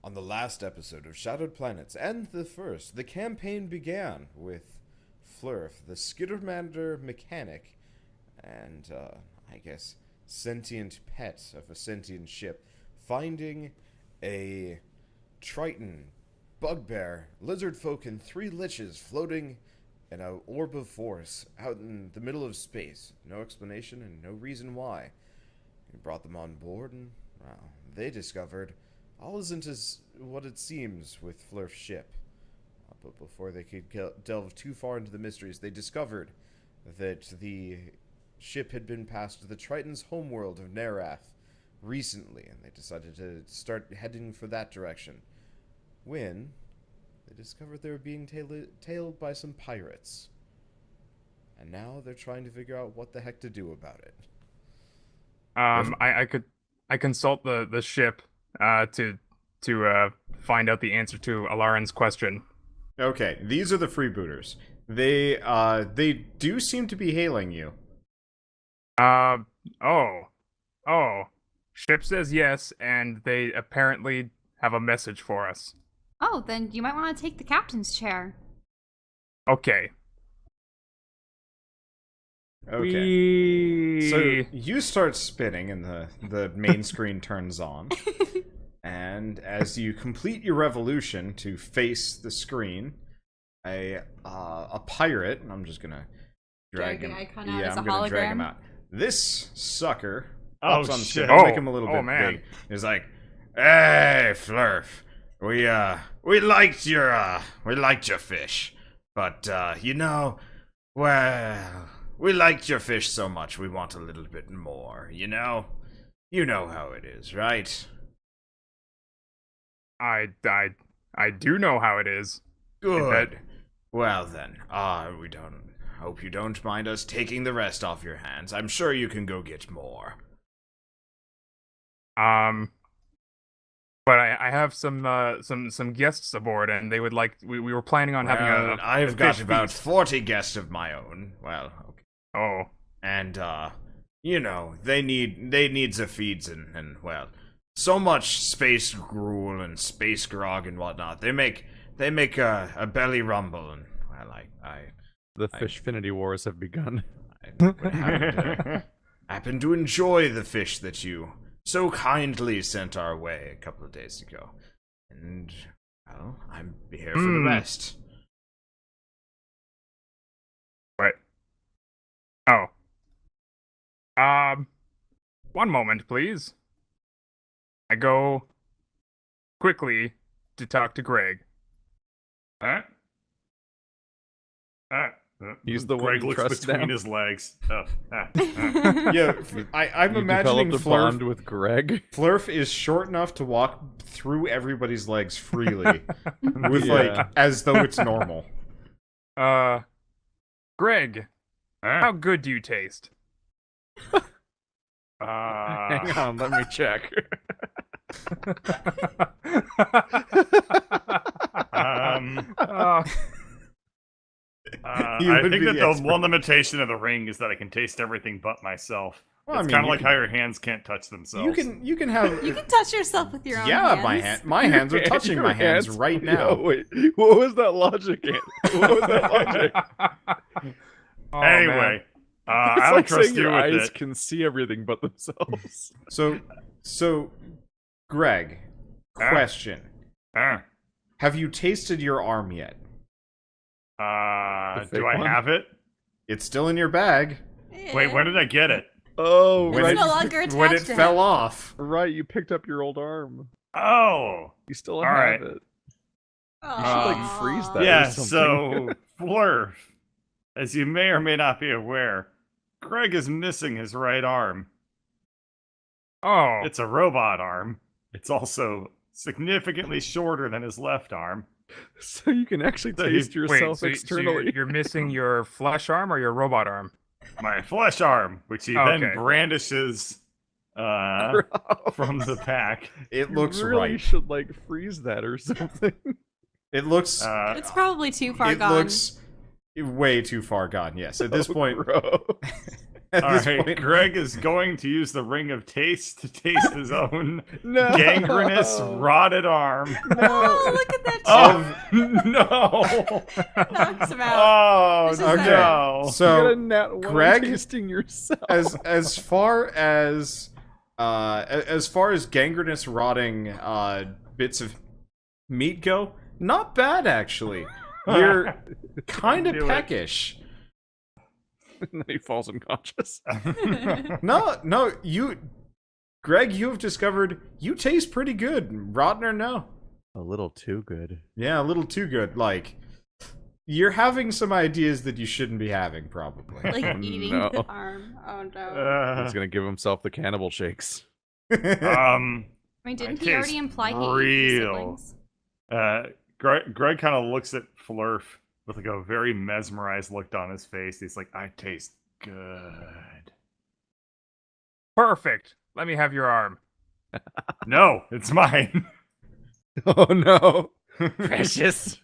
On the last episode of Shadowed Planets, and the first, the campaign began with Flurf, the Skittermander mechanic, and, I guess, sentient pet of a sentient ship, finding a Triton, bugbear, lizard folk, and 3 liches floating in an orb of force out in the middle of space. No explanation and no reason why. He brought them on board, and, well, they discovered all isn't as what it seems with Flurf's ship. But before they could delve too far into the mysteries, they discovered that the ship had been passed to the Triton's homeworld of Narath recently, and they decided to start heading for that direction. When they discovered they were being tailed by some pirates. And now they're trying to figure out what the heck to do about it. I consult the ship to find out the answer to Alaran's question. Okay, these are the freebooters. They do seem to be hailing you. Ship says yes, and they apparently have a message for us. Oh, then you might want to take the captain's chair. Okay. Okay. So you start spinning and the main screen turns on. And as you complete your revolution to face the screen, a pirate, and I'm just gonna drag him. Icon out as I'm a gonna drag him hologram. out. This sucker Oh, on the shit. screen. I'll make him a little bit man. big. He's like, "Hey, Flurf, we liked your fish, but well, we liked your fish so much we want a little bit more. You know how it is, right?" I do know how it is. Good. Well then, hope you don't mind us taking the rest off your hands. I'm sure you can go get more. But I have some guests aboard, and they would like. We were planning on having a I've got fish about feast. 40 guests of my own. Well, okay. Oh, And they need the feeds and well, so much space gruel and space grog and whatnot. They make a belly rumble, and well, The Fishfinity Wars have begun. I would happen to enjoy the fish that you so kindly sent our way a couple of days ago. And, well, I'm here for the rest. right. Oh. One moment, please. I go quickly to talk to Greg. He's the one Greg you looks trust between now. his legs. Yeah, I'm You imagining developed a bond Flurf. with Greg. Flurf is short enough to walk through everybody's legs freely, with Yeah. as though it's normal. Greg, how good do you taste? Hang on, let me check. I You would think be that the the expert. one limitation of the ring is that I can taste everything but myself. Well, I It's mean, kind of you like can- how your hands can't touch themselves. You can have You can touch yourself with your own yeah, hands. my hands are touching Your my hands right now. Yo, wait, what was that logic? What was that logic? Oh, Anyway, I It's don't like trust saying you your with eyes it. can see everything but themselves. So, Greg, question: Uh, have you tasted your arm yet? The fake do I one? have it? It's still in your bag Wait, when did I get it? Oh, When It's it- no longer attached when it to fell him. off. right, you picked up your old arm. Oh, You still All have right. it. Aw. like, freeze that. yeah. or something. So, Flurf, as you may or may not be aware, Greg is missing his right arm. Oh, It's a robot arm. It's also significantly shorter than his left arm. So you can actually So you- taste yourself so externally. you're missing your flesh arm or your robot arm? My flesh arm, which he Oh, then okay. brandishes from the pack. It You looks really right. should like freeze that or something. It looks. It's probably too far it gone. looks way too far gone. Yes, at this point, Bro. At All this right, point. Greg is going to use the ring of taste to taste his own No. gangrenous, rotted arm. Oh, look at that. Oh no! Knocks him out. Oh This is Okay. no! You got a So nat one Greg- tasting yourself. as far as gangrenous rotting bits of meat go, not bad actually. You're kind of Do it. peckish. And then he falls unconscious. No, Greg, you have discovered you taste pretty good, rotten or no. A little too good. Yeah, a little too good. Like, you're having some ideas that you shouldn't be having, probably. Like Oh, eating no. the arm. Oh no. He's gonna give himself the cannibal shakes. I mean, didn't he taste already imply he ate his real. siblings? Greg kind of looks at Flurf with like a very mesmerized look on his face. He's like, I taste good. Perfect. Let me have your arm. No, it's mine. Oh no. Precious.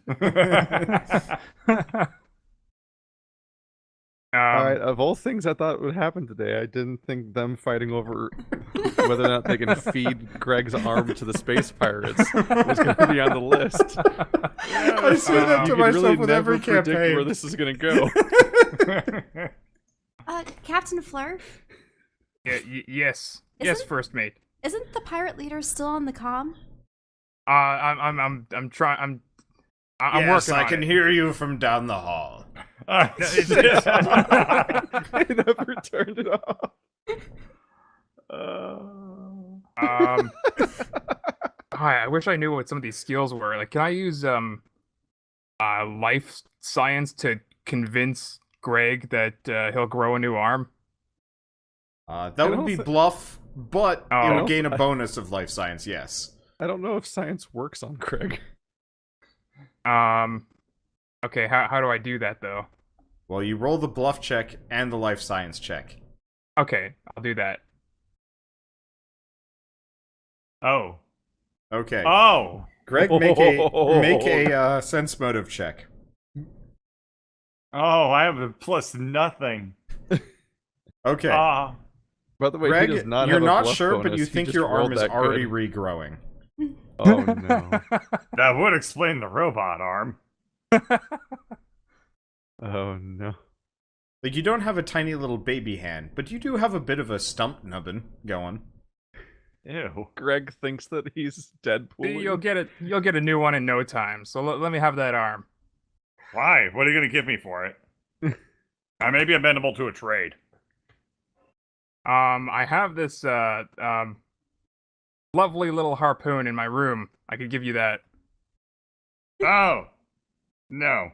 Alright, of all things I thought would happen today, I didn't think them fighting over whether or not they can feed Greg's arm to the space pirates was going to be on the list. I say that to You could myself really with never every predict campaign. where this is going to go. Captain Fleur, Yes. Yes, Isn't- first mate. isn't the pirate leader still on the comm? I'm trying. I'm Yes, working I on can it. hear you from down the hall. I never turned it off. Hi, I wish I knew what some of these skills were. Like, can I use life science to convince Greg that he'll grow a new arm? That I would don't be thi- bluff, but Oh. it would gain a bonus of life science, yes. I don't know if science works on Craig. Okay, how do I do that though? Well, you roll the bluff check and the life science check. Okay, I'll do that. Oh. Okay. Oh. Greg, make a sense motive check. Oh, I have a plus nothing. Okay. Ah. By the way, Greg, he does not you're have a not bluff sure, but bonus. you He think just your arm rolled is that already good. regrowing. Oh no. That would explain the robot arm. Oh no. Like, you don't have a tiny little baby hand, but you do have a bit of a stump nubbin going. Ew. Greg thinks that he's Deadpool. You'll get it. You'll get a new one in no time. So let me have that arm. Why? What are you going to give me for it? I may be amenable to a trade. I have this lovely little harpoon in my room. I could give you that. Oh. No.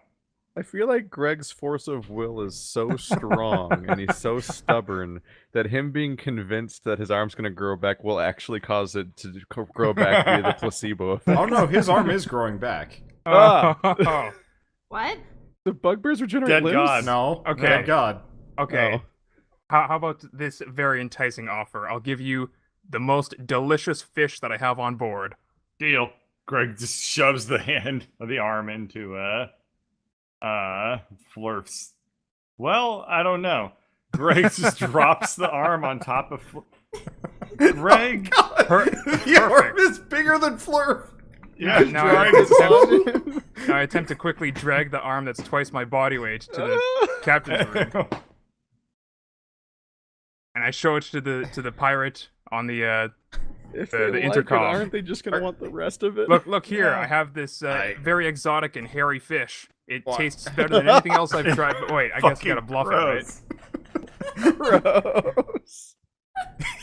I feel like Greg's force of will is so strong and he's so stubborn that him being convinced that his arm's going to grow back will actually cause it to grow back via the placebo effect. Oh no, his arm is growing back. Ah. Oh, What? The bugbears regenerate Dead limbs? God. No. Okay. Thank God. okay. Oh. How about this very enticing offer? I'll give you the most delicious fish that I have on board. Deal. Greg just shoves the arm into, Flurf's. Well, I don't know. Greg just drops the arm on top of Greg. The arm is bigger than Flurf. Yeah, Now I, Greg is now I attempt to quickly drag the arm that's twice my body weight to the captain's room, and I show it to the pirate on the If The they like intercom. it, aren't they just going to want the rest of it? look here. Yeah. I have this very exotic and hairy fish. It What? tastes better than anything else I've tried. But wait, I guess I gotta Fucking bluff it, right? gross. Gross.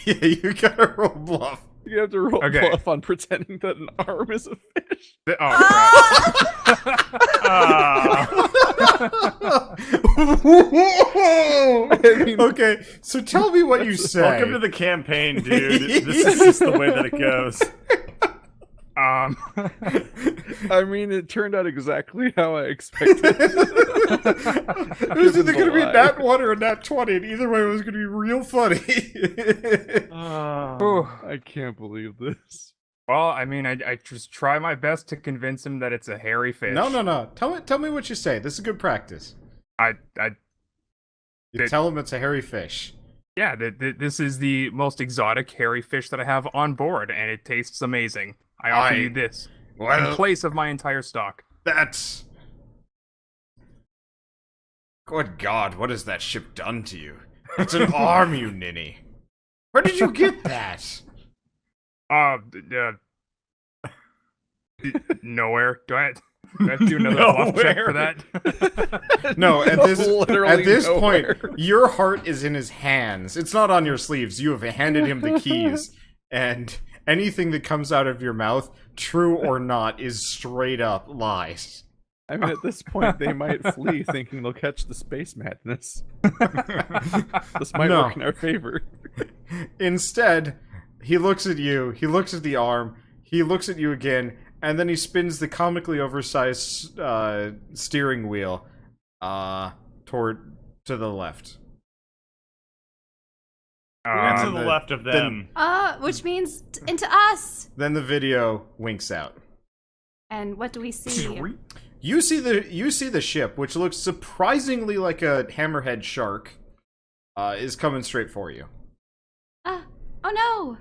Yeah, you gotta roll bluff. You have to roll Okay. bluff on pretending that an arm is a fish. Oh crap! Ah. I mean, Okay, so tell me what you say. Welcome to the campaign, dude. This is just the way that it goes. I mean, it turned out exactly how I expected. It was either going to be lie. nat 1 or a nat 20, and either way it was going to be real funny. Whew. I can't believe this. Well, I mean, I just try my best to convince him that it's a hairy fish. No. Tell me what you say. This is good practice. I You tell him it's a hairy fish. Yeah, this is the most exotic hairy fish that I have on board, and it tastes amazing. I offer you this in Well, place of my entire stock. that's... Good God, what has that ship done to you? It's an arm, you ninny. Where did you get that? Nowhere. Do I have to do another bluff check for Nowhere. that? No, at Literally this nowhere. point, your heart is in his hands. It's not on your sleeves. You have handed him the keys, and anything that comes out of your mouth, true or not, is straight up lies. I mean, at this point, they might flee thinking they'll catch the space madness. This might No. work in our favor. Instead, he looks at you, he looks at the arm, he looks at you again, and then he spins the comically oversized steering wheel toward to the left. And to Um, the the- left of them. Which means into us. Then the video winks out. And what do we see? You see the ship, which looks surprisingly like a hammerhead shark, is coming straight for you. Oh no!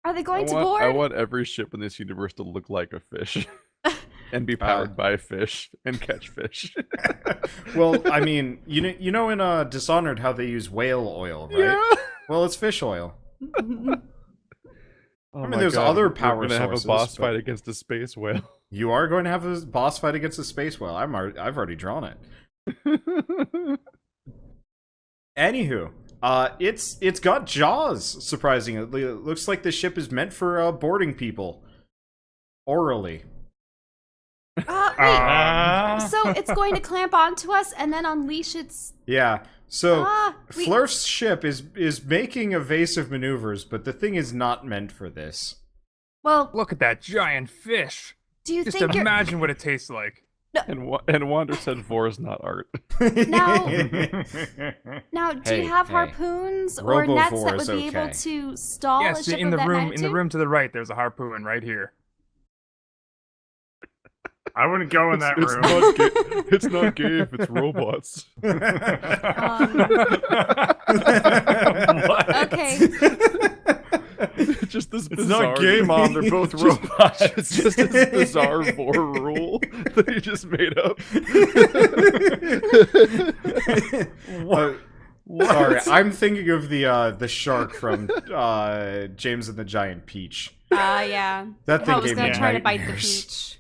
Are they going to I board? want every ship in this universe to look like a fish. And be powered by fish and catch fish. Well, I mean, you know in Dishonored how they use whale oil, right? Yeah. Well, it's fish oil. Oh mean, my there's God, other we're power gonna have a sources, boss but- fight against a space whale. You are going to have a boss fight against a space whale. I've already drawn it. Anywho, it's got jaws. Surprisingly, it looks like the ship is meant for boarding people orally. Wait. Ah. So it's going to clamp onto us and then unleash its. Yeah. So wait. Flurf's ship is making evasive maneuvers, but the thing is not meant for this. Well, Look at that giant fish. do you Just think you're imagine what it tastes like. And Wander said vor is not art. now? Now, do Hey, you have hey. harpoons or nets that Robovore's would be able okay. to stall a Yes, ship in of the that room magnitude? to the right, there's a harpoon right here. I wouldn't go in that It's room. not gay. It's not gay if it's robots. Okay. Just this It's bizarre. not gay, Mom. They're both robots. It's just this bizarre vor rule that he just made up. Sorry, I'm thinking of the shark from James and the Giant Peach. Yeah. That thing I was gave gonna me try to bite the nightmares. peach.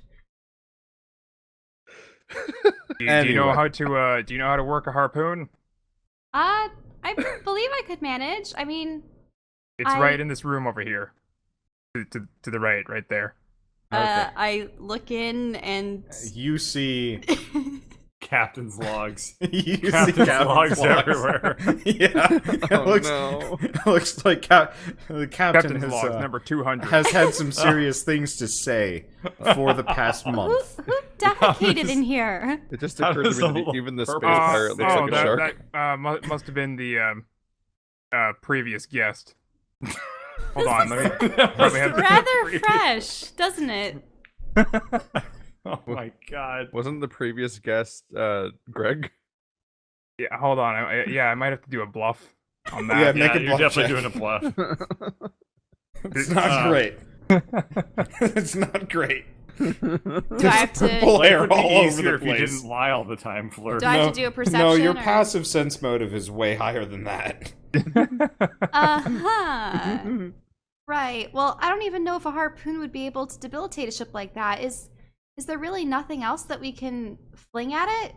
Do you know Anyway. how to work a harpoon? I believe I could manage. I mean, It's right in this room over here. To the right there. I look in and You see, Captain's logs. you see Captain's Captain's logs everywhere. Yeah, it Oh, looks, no. it looks like the captain Captain's has, logs number 200. has had some serious things to say for the past month. who defecated in here? It just How occurred to does me a that little even the space purple- pirate looks like a that, shark. That must have been the previous guest. Hold on, let me probably have Rather fresh, doesn't it? Oh my god. Wasn't the previous guest Greg? Yeah, hold on. I might have to do a bluff on that. Yeah, Yeah, make a you're bluff definitely check. doing a bluff. It's not great. It's not great. Do I have to? Purple Life hair would be all over easier the if you place. didn't lie all the time, Fleur. Do I have to do a perception? No, your or- passive sense motive is way higher than that. Uh-huh. Right. Well, I don't even know if a harpoon would be able to debilitate a ship like that. Is there really nothing else that we can fling at it?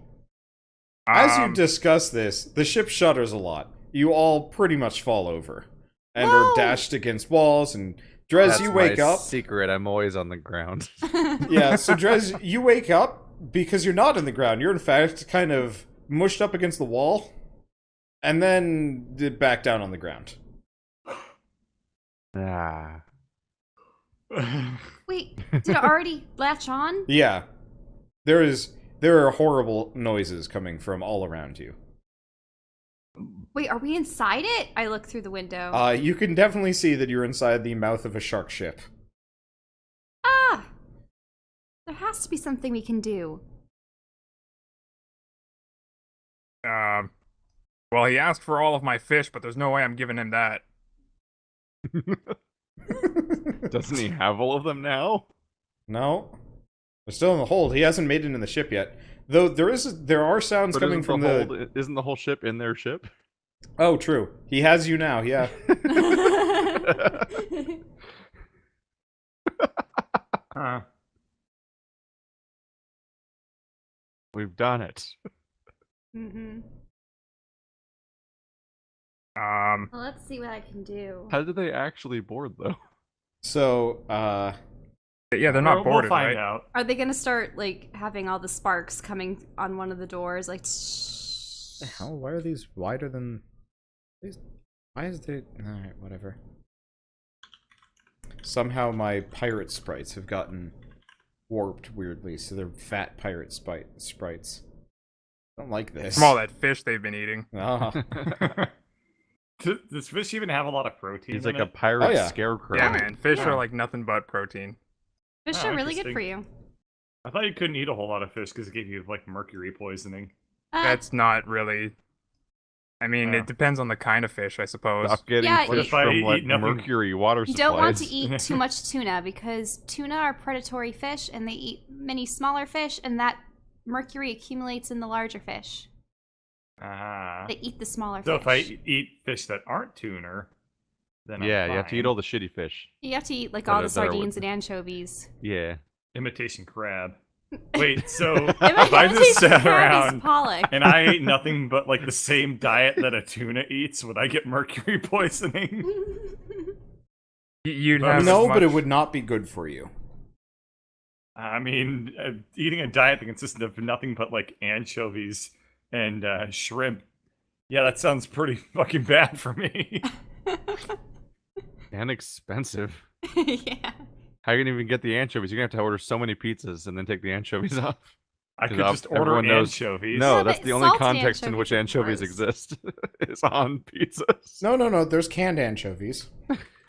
As you discuss this, the ship shudders a lot. You all pretty much fall over and No! are dashed against walls. And Drez, That's you wake my up. secret. I'm always on the ground. Yeah, so Drez, you wake up because you're not in the ground. You're in fact kind of mushed up against the wall, and then back down on the ground. Ah. Wait, did it already latch on? Yeah, there are horrible noises coming from all around you. Wait, are we inside it? I look through the window. You can definitely see that you're inside the mouth of a shark ship. Ah! There has to be something we can do. Well, he asked for all of my fish, but there's no way I'm giving him that. Doesn't he have all of them now? No. They're still in the hold. He hasn't made it in the ship yet. Though there are sounds But coming from the... Isn't the whole ship in their ship? Oh, true. He has you now, yeah. Huh. We've done it. Mm-hmm. Um, Well, let's see what I can do. How did they actually board, though? So, yeah, they're not We'll boarded, find right? out. Are they gonna start like having all the sparks coming on one of the doors, like? the hell? Why are these wider than... Why is there... Alright, whatever. Somehow my pirate sprites have gotten warped weirdly, so they're fat pirate sprites. I don't like this. From all that fish they've been eating. Ah. Does fish even have a lot of protein? He's in like a it? pirate Oh, yeah. scarecrow. Yeah, man. Fish Yeah. are like nothing but protein. Fish Oh, are really good interesting. for you. I thought you couldn't eat a whole lot of fish because it gave you like mercury poisoning. That's not really... I mean, Yeah. it depends on the kind of fish, I suppose. Stop getting Yeah, fish if I from eat like nothing- mercury water You supplies. don't want to eat too much tuna because tuna are predatory fish and they eat many smaller fish, and that mercury accumulates in the larger fish. Ah. They eat the smaller So fish. if I eat fish that aren't tuna, then Yeah, I'm you have to fine. eat all the shitty fish. You have to eat like That all are- the that are sardines with- and anchovies. Yeah. imitation crab. Wait, so if Imitation I just sat crab is around pollock. and I ate nothing but like the same diet that a tuna eats, would I get mercury poisoning? You'd have No, as but it much- would not be good for you. I mean, eating a diet that consisted of nothing but like anchovies and shrimp. Yeah, that sounds pretty fucking bad for me. And expensive. Yeah. How are you gonna even get the anchovies? You're gonna have to order so many pizzas and then take the anchovies off. I could Because just order everyone knows- anchovies. No, Yeah, that's but the only salty context in which anchovies are anchovies gross. exist. is on pizzas. No, there's canned anchovies.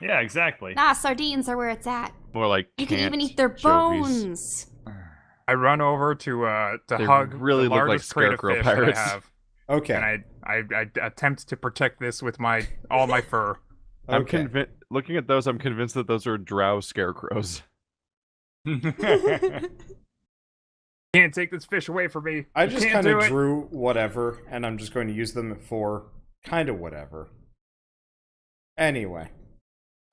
Yeah, exactly. Nah, sardines are where it's at. More like You can even canned eat their anchovies. bones. I run over to They hug really the look like largest crate of scarecrow fish pirates. that I have, Okay. and I attempt to protect this with all my fur. I'm Okay. convinced. Looking at those, I'm convinced that those are drow scarecrows. Can't take this fish away from me. I You just can't kind do of it. drew whatever, and I'm just going to use them for kind of whatever. Anyway.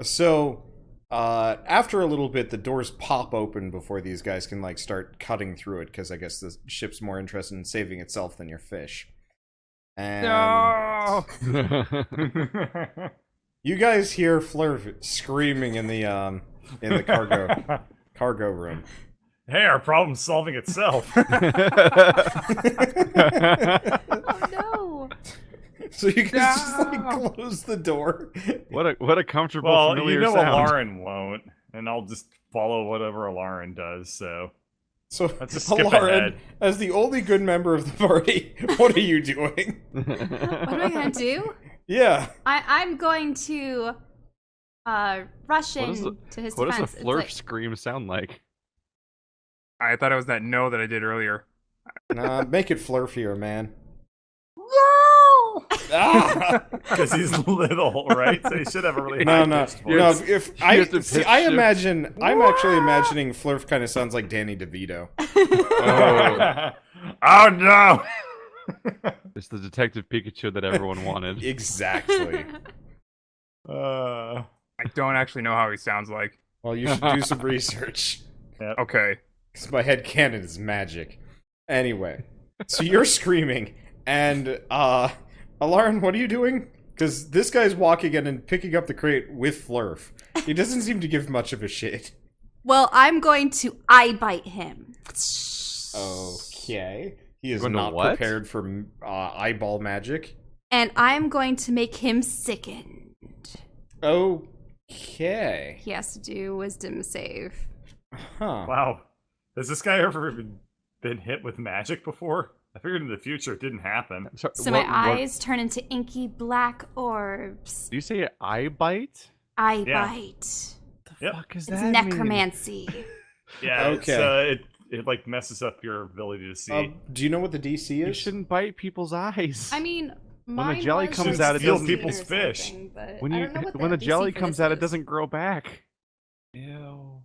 So, after a little bit, the doors pop open before these guys can, like, start cutting through it, because I guess the ship's more interested in saving itself than your fish. And No. you guys hear Flurf screaming in the cargo room. Hey, our problem's solving itself. Oh no! So you guys just, like, No. close the door. what a comfortable, Well, familiar you know sound. Alarin won't, and I'll just follow whatever Alarin does, so... So, Let's just skip Alarin, ahead. as the only good member of the party, what are you doing? What am I gonna do? Yeah. I'm going to rush What in does to his What does a defense. It's flurf like- scream sound like? I thought it was that no that I did earlier. Nah, make it flurfier, man. No! Ah! Because he's little, right? So he should have a really No, high no, pitched no. voice. If You I have to see, pitch I shift. imagine. I'm actually imagining Flurf kind of sounds like Danny DeVito. Oh. Oh no! It's the Detective Pikachu that everyone wanted. Exactly. Uh, I don't actually know how he sounds like. Well, you should do some research. Okay. Because my head canon is magic. Anyway, so you're screaming, and Alarin, what are you doing? Because this guy's walking in and picking up the crate with Flurf. He doesn't seem to give much of a shit. Well, I'm going to eye bite him. Okay. He is Going to not what? prepared for eyeball magic. And I'm going to make him sickened. Okay. He has to do wisdom save. Huh. wow. Has this guy ever been hit with magic before? I figured in the future it didn't happen. So my eyes turn into inky black orbs. Do you say eye bite? Eye Yeah. bite. Yep. Fuck is It's that necromancy. Yeah, Okay. it like messes up your ability to see. Do you know what the DC You is? shouldn't bite people's eyes. I mean, Mine jelly was comes like out, it 16 doesn't- people's or fish. something, but When I you don't know what when the DC jelly for comes this out, it is. doesn't grow back. Ew.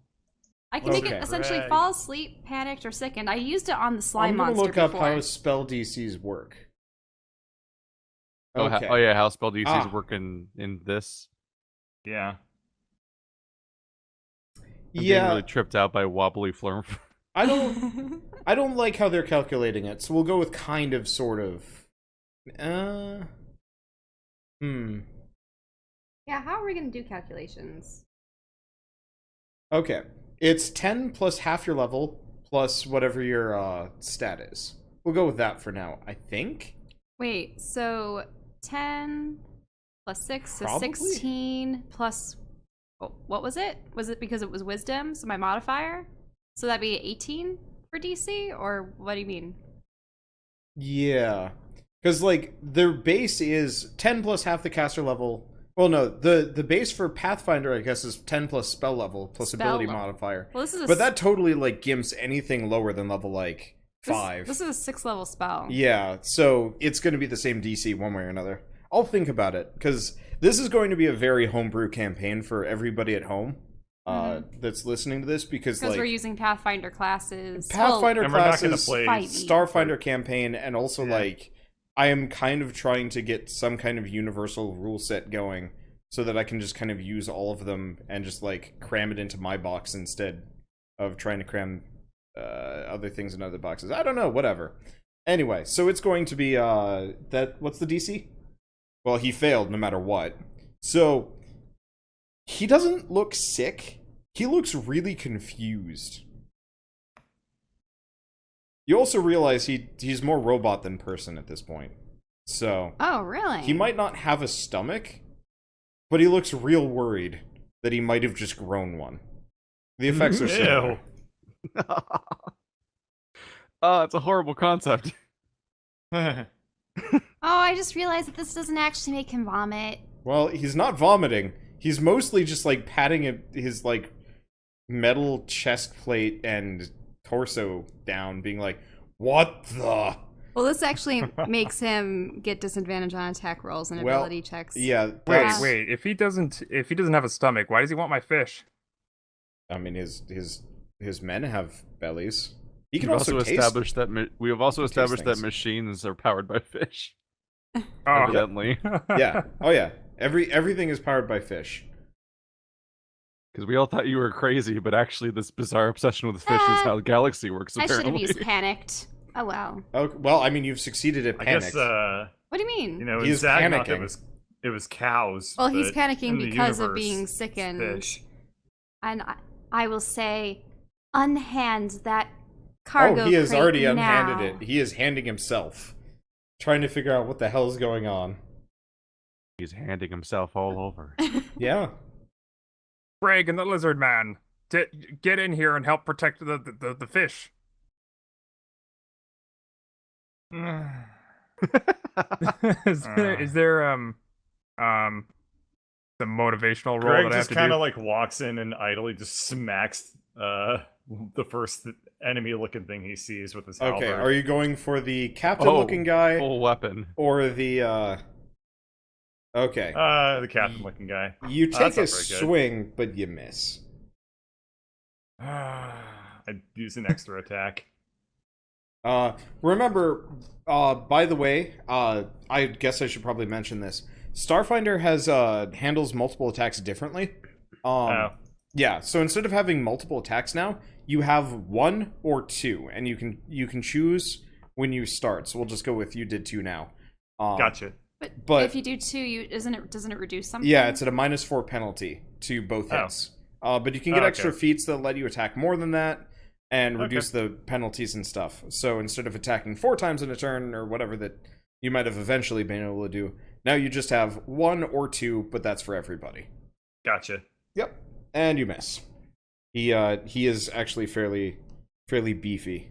I can make Okay. it essentially Greg. fall asleep, panicked, or sickened. I used it on the slime I'm gonna monster look up before. how spell DCs work. Oh, Okay. oh yeah, how spell DCs Ah. work in this. Yeah. I'm Yeah, getting really tripped out by wobbly flurm. I don't like how they're calculating it, so we'll go with kind of, sort of. Yeah, how are we gonna do calculations? Okay. It's 10 plus half your level, plus whatever your stat is. We'll go with that for now, I think. Wait, so 10 plus 6 is Probably. 16 plus... oh, what was it? Was it because it was wisdom, so my modifier? So that'd be 18 for DC, or what do you mean? Yeah. Because, like, their base is 10 plus half the caster level. Well, no, the base for Pathfinder, I guess, is 10 plus spell level, plus Spell ability level. modifier. Well, this is a But that totally, like, gimps anything lower than level, like, 5. This is a 6th level spell. Yeah, so it's going to be the same DC one way or another. I'll think about it, because this is going to be a very homebrew campaign for everybody at home that's listening to this, because like, we're using Pathfinder classes. Pathfinder And we're not gonna classes, play fight me. Starfinder campaign, and also, Yeah. like, I am kind of trying to get some kind of universal rule set going, so that I can just kind of use all of them and just, like, cram it into my box instead of trying to cram other things in other boxes. I don't know, whatever. Anyway, so it's going to be, what's the DC? Well, he failed no matter what. So, he doesn't look sick. He looks really confused. You also realize he's more robot than person at this point. So, Oh, really? he might not have a stomach, but he looks real worried that he might have just grown one. The effects are similar. Ew. Oh, it's a horrible concept. Oh, I just realized that this doesn't actually make him vomit. Well, he's not vomiting. He's mostly just, like, patting his, like, metal chest plate and torso down, being like, what the? Well, this actually makes him get disadvantage on attack rolls and Well, ability checks. Yeah, Wait, that's... wait. If he doesn't have a stomach, why does he want my fish? I mean, his men have bellies. He can We've also taste... established that we have also taste established that things. machines are powered by fish. Oh, Evidently, Yeah. Oh, yeah. Everything is powered by fish. because we all thought you were crazy, but actually, this bizarre obsession with fish is how the galaxy works. I should Apparently, have used panicked. Oh, well. Okay, well, I mean, you've succeeded at I panic. guess, What do you mean? you know, in He's Zagnok, panicking. it was cows. Well, he's but in panicking the because of universe, being it's sickened. fish. And I will say, unhand that cargo Oh, he has crate already now. unhanded it. He is handing himself. Trying to figure out what the hell is going on. he's handing himself all over. Yeah. Greg and the lizard man, get in here and help protect the fish. Is there some motivational role Greg that I have just to kind do? of like walks in and idly just smacks the first enemy-looking thing he sees with his Okay, halberd. are you going for the captain-looking guy, Full weapon. or the, Okay. The captain-looking guy. You that's take a not very good. swing, but you miss. I'd use an extra attack. Remember, by the way, I guess I should probably mention this. Starfinder has, handles multiple attacks differently. Oh. Yeah, so instead of having multiple attacks now, you have 1 or 2, and you can choose when you start. So we'll just go with you did 2 now. Gotcha. But- if you do 2, doesn't it reduce something? Yeah, it's at a -4 penalty to both Oh. hits. But you can get Oh, extra okay. feats that let you attack more than that, and Okay. reduce the penalties and stuff. So instead of attacking 4 times in a turn, or whatever that you might have eventually been able to do, now you just have 1 or 2, but that's for everybody. Gotcha. Yep. And you miss. He is actually fairly beefy.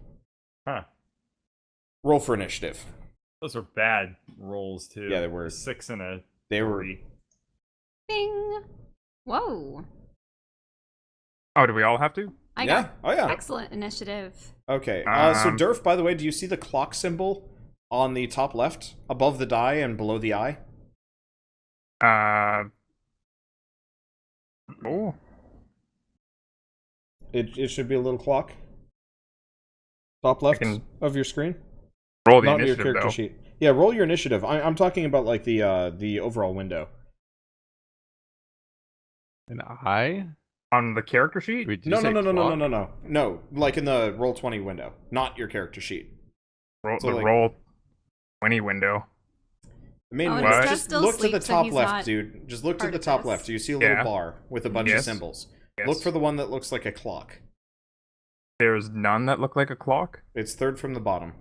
Huh. Roll for initiative. Those are bad rolls, too. Yeah, they were. A 6 and a They were 3. Bing. Whoa. Oh, do we all have to? I yeah. got Oh yeah. excellent initiative. Okay. So Durf, by the way, do you see the clock symbol on the top left, above the die and below the eye. Oh. It should be a little clock. Top left can of your screen. Roll the Not your initiative, character though. sheet. Yeah, roll your initiative. I'm talking about like the overall window. An eye? On the character sheet? Wait, did No, you say clock? No, like in the roll 20 window, not your character sheet. Roll, So, the like- roll 20 window. The main Oh, window. What? Just Still look to the sleeps, so top he's left, not dude. Just look to part the of top this. left. Do you see a little Yeah. bar with a bunch of Yes. symbols? Yes. Look for the one that looks like a clock. There's none that look like a clock? It's third from the bottom.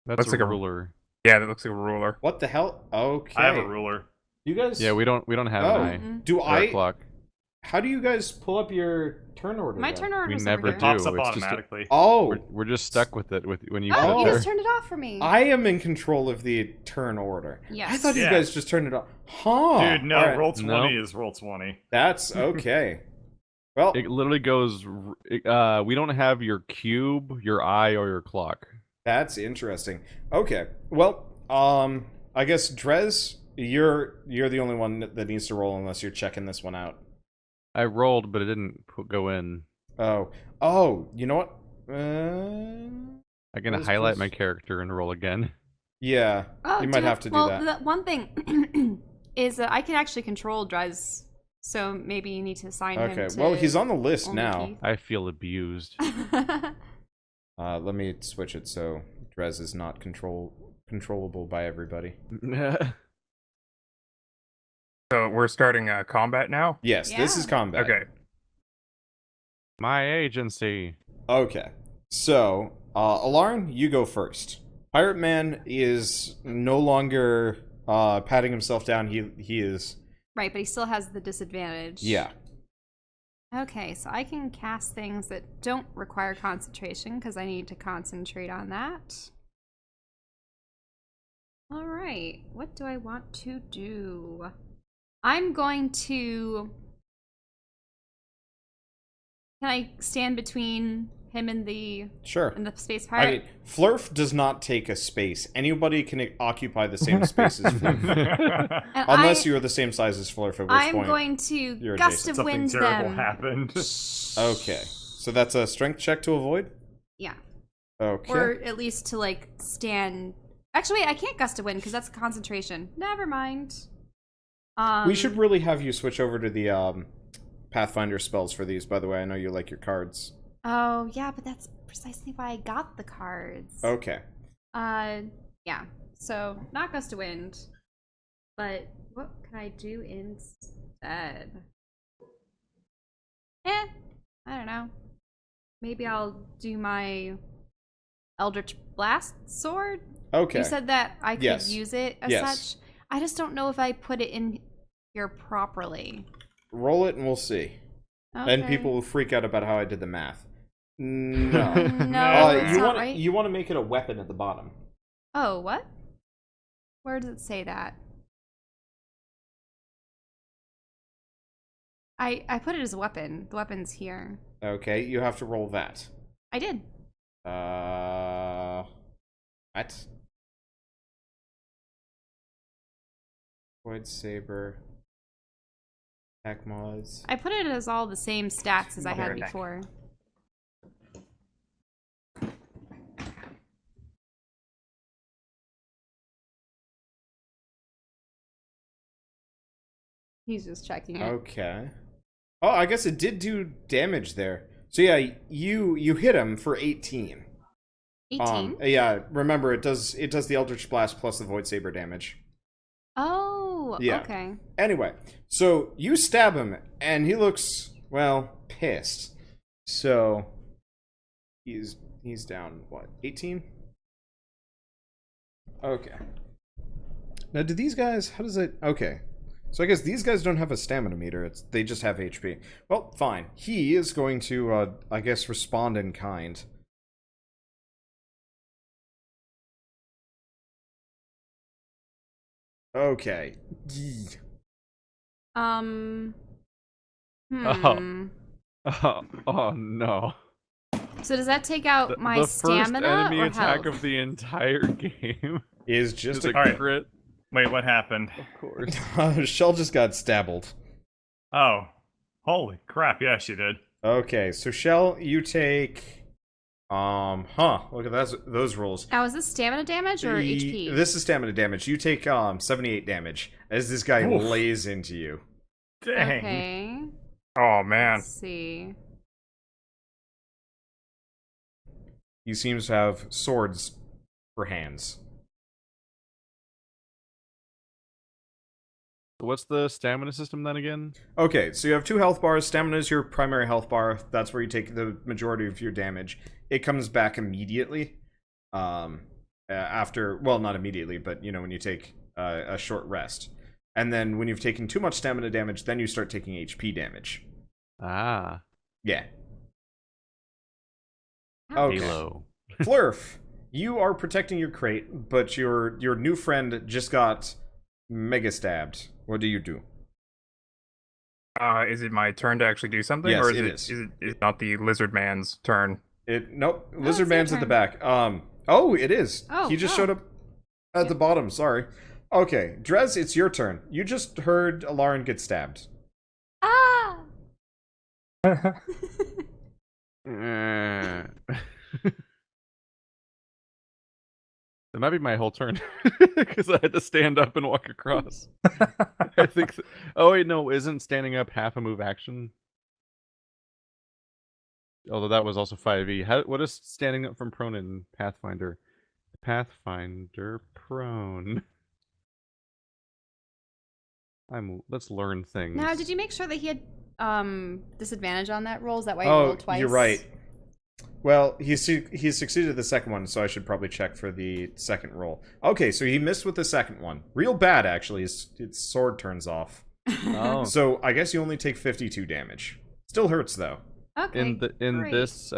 That's Looks a like a- ruler. Yeah, that looks like a ruler. What the hell? Okay. I have a ruler. You guys? Yeah, we don't have Oh. an eye. Mm-mm. Do Or a I? clock. How do you guys pull up your turn order? My then? turn order We is never over It here. do. pops up it's just a- automatically. Oh, We're just stuck with it when you Oh, put Oh. you there. just turned it off for me. I am in control of the turn order. Yes. I thought you Yeah. guys just turned it off. Huh? Dude, no, Alright. roll 20 No. is roll 20. That's okay. Well, It literally goes. We don't have your cube, your eye, or your clock. that's interesting. Okay. Well, I guess Drez, you're the only one that needs to roll unless you're checking this one out. I rolled, but it didn't go in. Oh, you know what? I can What is highlight this? my character and roll again. Yeah, Oh, you might have to do well, that. the one thing is that I can actually control Drez, so maybe you need to assign him Okay. to Well, he's on the list only now. Keith. I feel abused. Let me switch it so Drez is not controllable by everybody. So we're starting combat now? Yes, this is Yeah. combat. Okay. My agency. Okay. So, Alarn, you go first. Pirate Man is no longer patting himself down. He is. Right, but he still has the disadvantage. Yeah. Okay, so I can cast things that don't require concentration because I need to concentrate on that. All right, what do I want to do? I'm going to. Can I stand between him and the Sure. space I pirate? mean, Flurf does not take a space. Anybody can occupy the same space as Flurf. And Unless you're the same size as Flurf, at which I'm point... going to you're gust adjacent. of Something wind terrible them. happened. Okay. So that's a strength check to avoid? Yeah, Okay. or at least to like stand. Actually, wait, I can't gust of wind because that's concentration. Never mind. We should really have you switch over to the Pathfinder spells for these, by the way. I know you like your cards. Oh yeah, but that's precisely why I got the cards. Okay. Yeah. So not gust of wind, but what can I do instead? I don't know. Maybe I'll do my Eldritch Blast sword. Okay. You said that I could Yes. use it as Yes. such. I just don't know if I put it in here properly. Roll it and we'll see. And Okay. people will freak out about how I did the math. No. No, that's you not want right. you want to make it a weapon at the bottom. Oh, what? Where does it say that? I put it as a weapon. The weapon's here. Okay, you have to roll that. I did. What? Void Saber. Attack mods. I put it as all the same stats as I had Mother neck. before. He's just checking it. Okay. Oh, I guess it did do damage there. So yeah, you hit him for 18. 18? Yeah, remember it does the Eldritch Blast plus the Void Saber damage. Oh, Yeah. okay. Anyway, so you stab him, and he looks, well, pissed. So he's down, what, 18? Okay. Now, do these guys, how does it, okay. So I guess these guys don't have a stamina meter, they just have HP. Well, fine. He is going to, I guess, respond in kind. Okay. Yee. Oh. Oh no. So does that take out my the stamina first enemy or attack health? of the entire game Is just is a a crit. Wait, what happened? Of course. Shell just got stabbled. Oh, holy crap! Yeah, she did. Okay, so Shell, you take. Look at those rolls. Now, is this stamina damage or HP? This is stamina damage. You take 78 damage as this guy Oof. lays into you. Dang. Okay. Oh man. Let's see. He seems to have swords for hands. What's the stamina system then again? Okay, so you have 2 health bars. Stamina is your primary health bar. That's where you take the majority of your damage. It comes back immediately. After, well, not immediately, but when you take a short rest. And then when you've taken too much stamina damage, then you start taking HP damage. Ah. Yeah. Ow. Okay. Halo. Flurf, you are protecting your crate, but your new friend just got mega stabbed. What do you do? Is it my turn to actually do something, Yes, or it is it not the lizard man's turn? Nope. it's Lizard your Man's at the turn. back. Oh, it is. Oh, he just oh. showed up at the bottom. Sorry. Okay, Drez, it's your turn. You just heard Alarin get stabbed. Ah! That might be my whole turn because I had to stand up and walk across. I think. Oh wait, no, isn't standing up half a move action? Although that was also 5e. What is standing up from prone in Pathfinder? Pathfinder prone. Let's learn things. Now, did you make sure that he had disadvantage on that roll? Is that why you Oh, rolled twice? you're right. Well, he succeeded the second one, so I should probably check for the second roll. Okay, so he missed with the second one. Real bad, actually. His sword turns off. Oh. So I guess you only take 52 damage. Still hurts, though. Okay. in great. this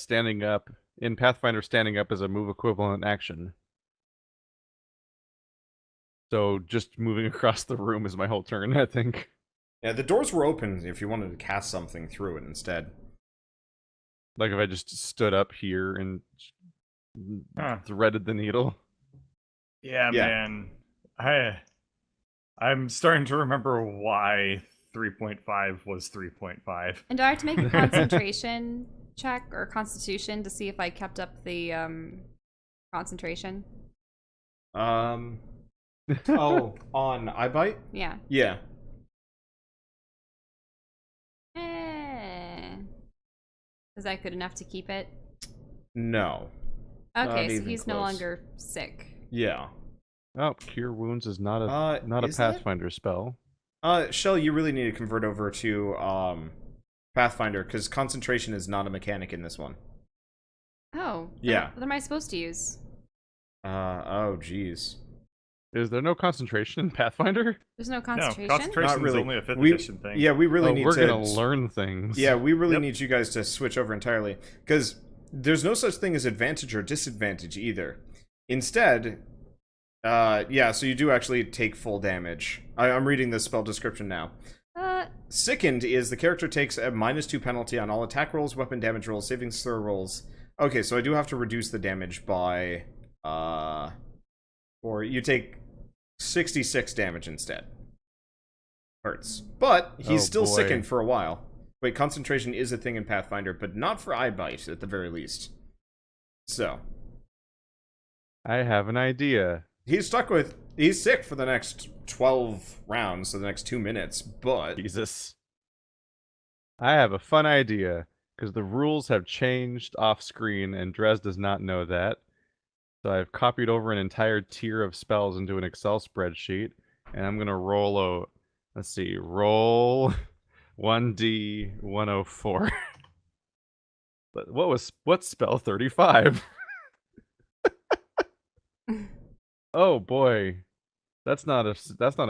standing up in Pathfinder, standing up is a move equivalent action. So just moving across the room is my whole turn, I think. Yeah, the doors were open if you wanted to cast something through it instead. Like if I just stood up here and threaded the needle. Yeah, Yeah. man. I'm starting to remember why 3.5 was 3.5. And do I have to make a concentration check or constitution to see if I kept up the concentration? On iBite? Yeah. Yeah. Is that good enough to keep it? No. Okay, so even he's no close. longer sick. Yeah. Oh, Cure Wounds is not a is it? Pathfinder spell. Shell, you really need to convert over to Pathfinder because concentration is not a mechanic in this one. Oh. Yeah. What am I supposed to use? Oh, jeez. Is there no concentration in Pathfinder? There's no No, concentration? concentration Not really. is only a 5th We- edition thing. Yeah, we really need we're to. gonna learn things. Yeah, we really Yep. need you guys to switch over entirely because there's no such thing as advantage or disadvantage either. Instead, so you do actually take full damage. I'm reading the spell description now. Sickened is the character takes a -2 penalty on all attack rolls, weapon damage rolls, saving throw rolls. Okay, so I do have to reduce the damage by or you take 66 damage instead. Hurts. But he's Oh, still boy. sickened for a while. Wait, concentration is a thing in Pathfinder, but not for iBite at the very least. So, I have an idea. he's sick for the next 12 rounds, so the next 2 minutes, but Jesus. I have a fun idea, because the rules have changed off screen, and Drez does not know that. So I've copied over an entire tier of spells into an Excel spreadsheet, and I'm gonna roll roll 1d104. But what's spell 35? Oh boy, that's not a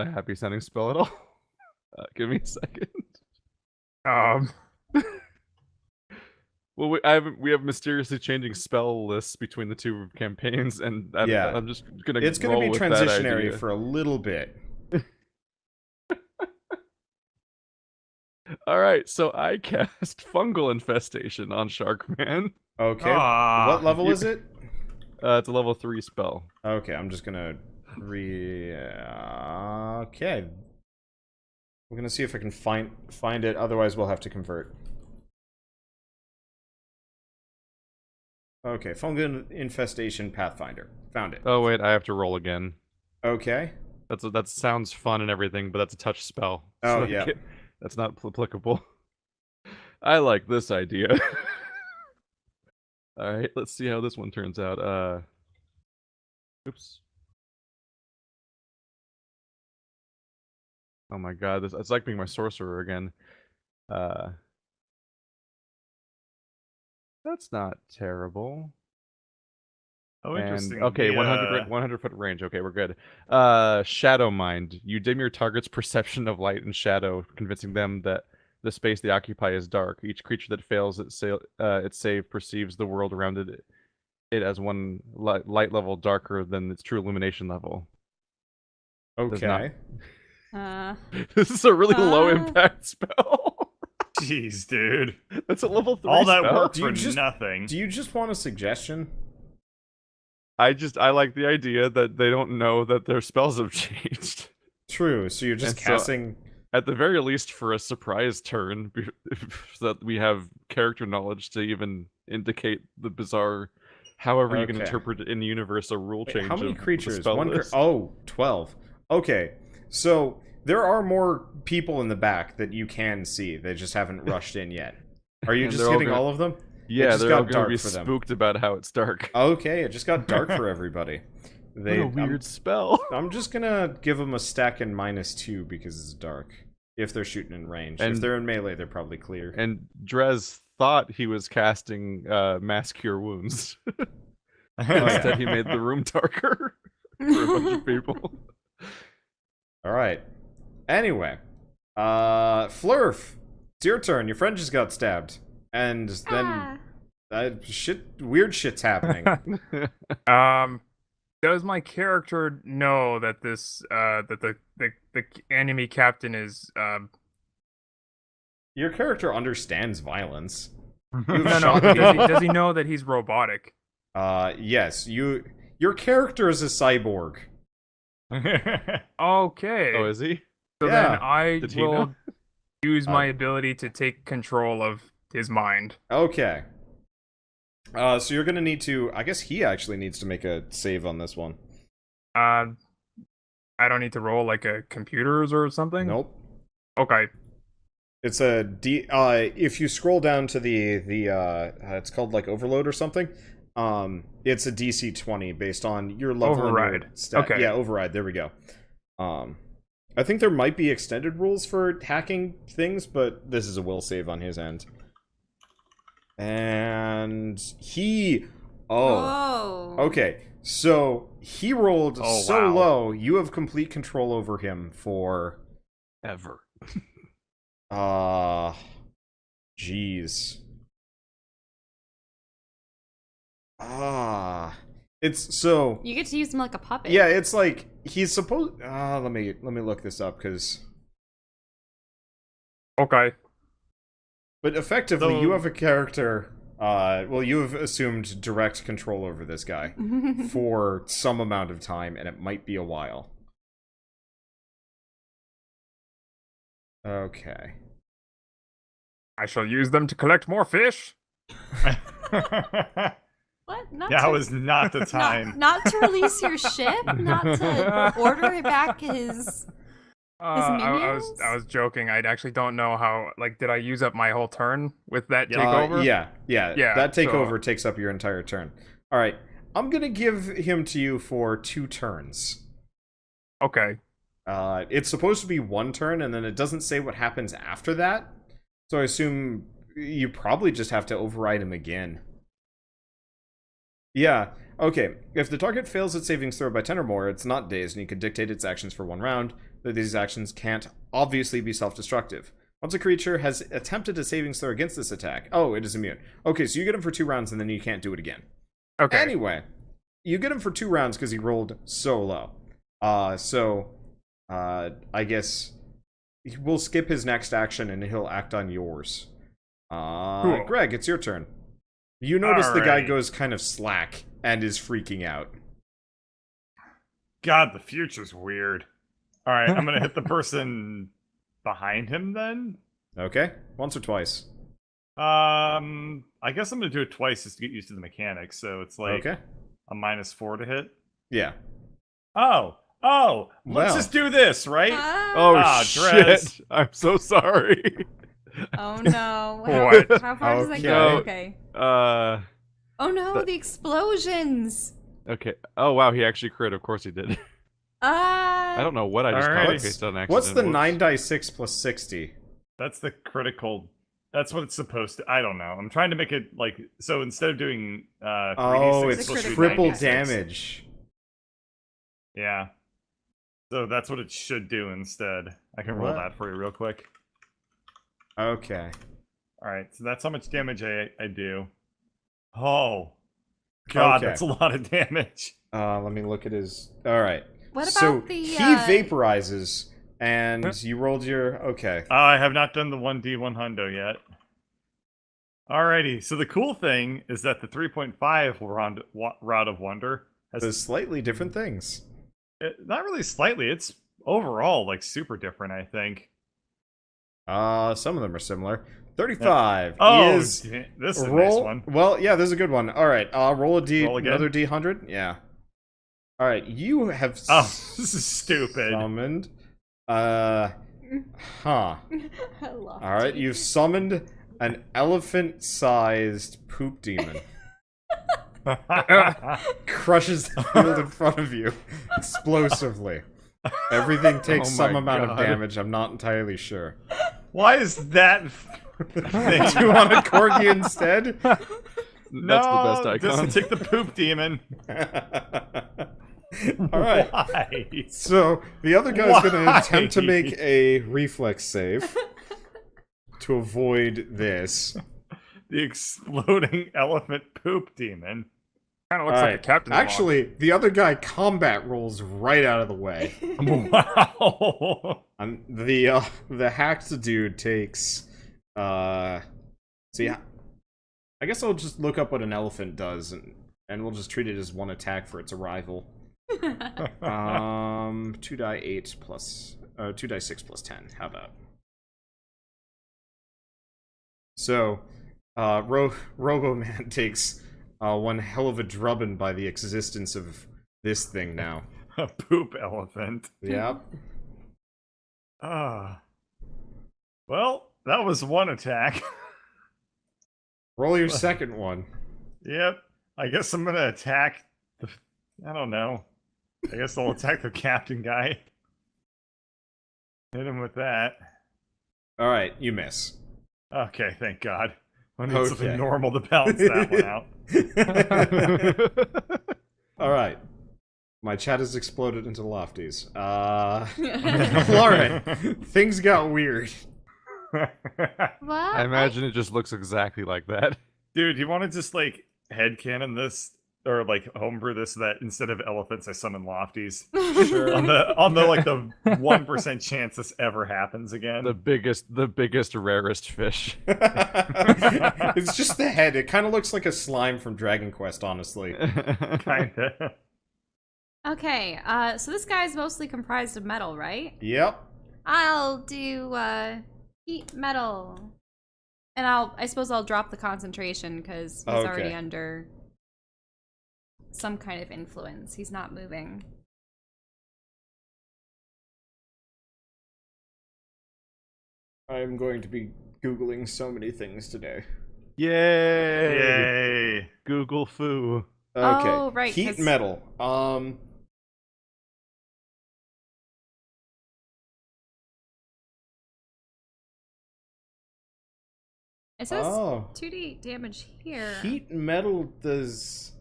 happy sounding spell at all. Give me a second. Well, we have mysteriously changing spell lists between the two campaigns, and I'm just gonna. it's going to be roll with that transitionary idea. for a little bit. All right, so I cast fungal infestation on Sharkman. Okay. Aw. What level is it? It's a level 3 spell. Okay, I'm just gonna okay. We're gonna see if I can find it. Otherwise, we'll have to convert. Okay, fungal infestation pathfinder. Found it. Oh wait, I have to roll again. Okay. That sounds fun and everything, but that's a touch spell. Oh, So yeah. that's not applicable. I like this idea. All right, let's see how this one turns out. Oops. Oh my god, it's like being my sorcerer again. That's not terrible. Oh, And interesting. okay, The, 100 foot range. Okay, we're good. Shadow mind. You dim your target's perception of light and shadow, convincing them that the space they occupy is dark. Each creature that fails its save perceives the world around it as one light level darker than its true illumination level. Does not- Okay. This is a really low impact spell. Jeez, dude. That's a level 3 All that spell. work Do you for just- nothing. Do you just want a suggestion? I like the idea that they don't know that their spells have changed. True. So you're just And so- casting. At the very least, for a surprise turn, so that we have character knowledge to even indicate the bizarre, however you can Okay. interpret in the universe a rule Wait, change. how many of the creatures? spell list. 12. Okay. So there are more people in the back that you can see. They just haven't rushed in yet. Are you And just they're all hitting gonna- all of them? Yeah, just they're got all going dark to be for them. spooked about how it's dark. Okay, it just got dark for everybody. What a weird spell. I'm just gonna give them a stack in -2 because it's dark. If they're shooting in range. If And- they're in melee, they're probably clear. And Drez thought he was casting Mass Cure Wounds. Instead, he made the room darker for a bunch of people. Alright. Anyway. Flurf! It's your turn. Your friend just got stabbed. And then weird shit's happening. Does my character know that this that the enemy captain is Your character understands violence. You've no shot does he know that he's robotic? Yes, your character is a cyborg. Okay. Oh, is he? So Yeah. then I Did he will know? use my ability to take control of his mind. Okay. So you're gonna need to. I guess he actually needs to make a save on this one. I don't need to roll like a computers or something? Nope. Okay. It's a D. If you scroll down to the it's called like overload or something. It's a DC 20 based on your level and your Override. stat. Okay. Yeah, override. There we go. I think there might be extended rules for hacking things, but this is a will save on his end. And he. Oh. Okay. So he rolled Oh, so wow. low. You have complete control over him for. Ever. Jeez. It's so. You get to use him like a puppet. Yeah, it's like he's supposed. Let me look this up because. Okay. But effectively, So- you have a character. Well, you have assumed direct control over this guy for some amount of time, and it might be a while. Okay. I shall use them to collect more fish. What? Not Now to, is not the time. not to release your ship? Not to order back his... minions? I was joking. I actually don't know how. Like, did I use up my whole turn with that takeover? Yeah. Yeah, That so- takeover takes up your entire turn. All right. I'm gonna give him to you for 2 turns. Okay. It's supposed to be 1 turn, and then it doesn't say what happens after that. So I assume you probably just have to override him again. Yeah. Okay. If the target fails its savings throw by 10 or more, it's not dazed, and you can dictate its actions for 1 round. Though these actions can't obviously be self-destructive. Once a creature has attempted a savings throw against this attack, it is immune. Okay, so you get him for 2 rounds, and then you can't do it again. Okay. Anyway, you get him for 2 rounds because he rolled so low. I guess we'll skip his next action and he'll act on yours. Cool. Greg, it's your turn. You notice the guy Alrighty. goes kind of slack and is freaking out. God, the future's weird. All right, I'm gonna hit the person behind him then. Okay? Once or twice? I guess I'm gonna do it twice just to get used to the mechanics. So it's like Okay. a -4 to hit. Yeah. Oh, let's Well. just do this, right? Oh Ah, shit! Drez. I'm so sorry. Oh no. What? How far does that Okay. go? Okay. Oh no, But- the explosions. Okay. Oh wow, he actually crit. Of course he did. I I don't know what I just Alright. caught based on accident. What's the Whoops. 9 die 6 plus 60? That's the critical. That's what it's supposed to. I don't know. I'm trying to make it like so. Instead of doing 3d6, Oh, It's it's supposed to be triple 9d6. damage. Yeah. So that's what it should do instead. I can roll What? that for you real quick. Okay. All right. So that's how much damage I do. Oh, God, Okay. that's a lot of damage. Let me look at his. All right. What So about the he vaporizes? vaporizes, and you rolled your. Okay. I have not done the 1d1 hundo yet. Alrighty. So the cool thing is that the 3.5 Rod of Wonder has There's slightly different things. not really slightly. It's overall like super different. I think. Some of them are similar. 35 Oh, is this is a roll. nice one. Well, yeah, this is a good one. All right. Roll a d. Roll again? Another d100. Yeah. All right. You have. Oh, this is stupid. Summoned. Huh. I love All right. You've summoned an elephant-sized poop demon. Crushes the field in front of you explosively. Everything takes Oh some my amount of God. damage. I'm not entirely sure. Why is that thing? Do you want a corgi instead? That's No, the best just icon. take the poop demon. All right. Why? So the other guy's going to Why? attempt to make a reflex save to avoid this. The exploding elephant poop demon. Kind of looks All like right. a captain. Actually, the other guy combat rolls right out of the way. Wow. The hacked dude takes see, I guess I'll just look up what an elephant does and we'll just treat it as one attack for its arrival. 2 die 8 plus 2 die 6 plus 10. How about? So, Robo-Man takes one hell of a drubbing by the existence of this thing now. A poop elephant. Yep. Ah. Well, that was one attack. Roll your second one. Yep. I guess I'm gonna attack the. I don't know. I guess I'll attack the captain guy. Hit him with that. All right, you miss. Okay, thank God. I need Okay. something normal to balance that one out. All right. My chat has exploded into lofties. Lauren, things got weird. What? I imagine it just looks exactly like that. Dude, you want to just like headcanon this or like homebrew this so that instead of elephants I summon lofties? Sure. on the like the 1% chance this ever happens again. The biggest, rarest fish. It's just the head. It kind of looks like a slime from Dragon Quest, honestly. Kinda. Okay, so this guy's mostly comprised of metal, right? Yep. I'll do heat metal. And I suppose I'll drop the concentration because he's already Okay. under some kind of influence. He's not moving. I'm going to be Googling so many things today. Yay! Yay. Google foo. Okay. Oh, right, Heat 'cause- metal. It says Oh. 2d damage here. Heat metal does.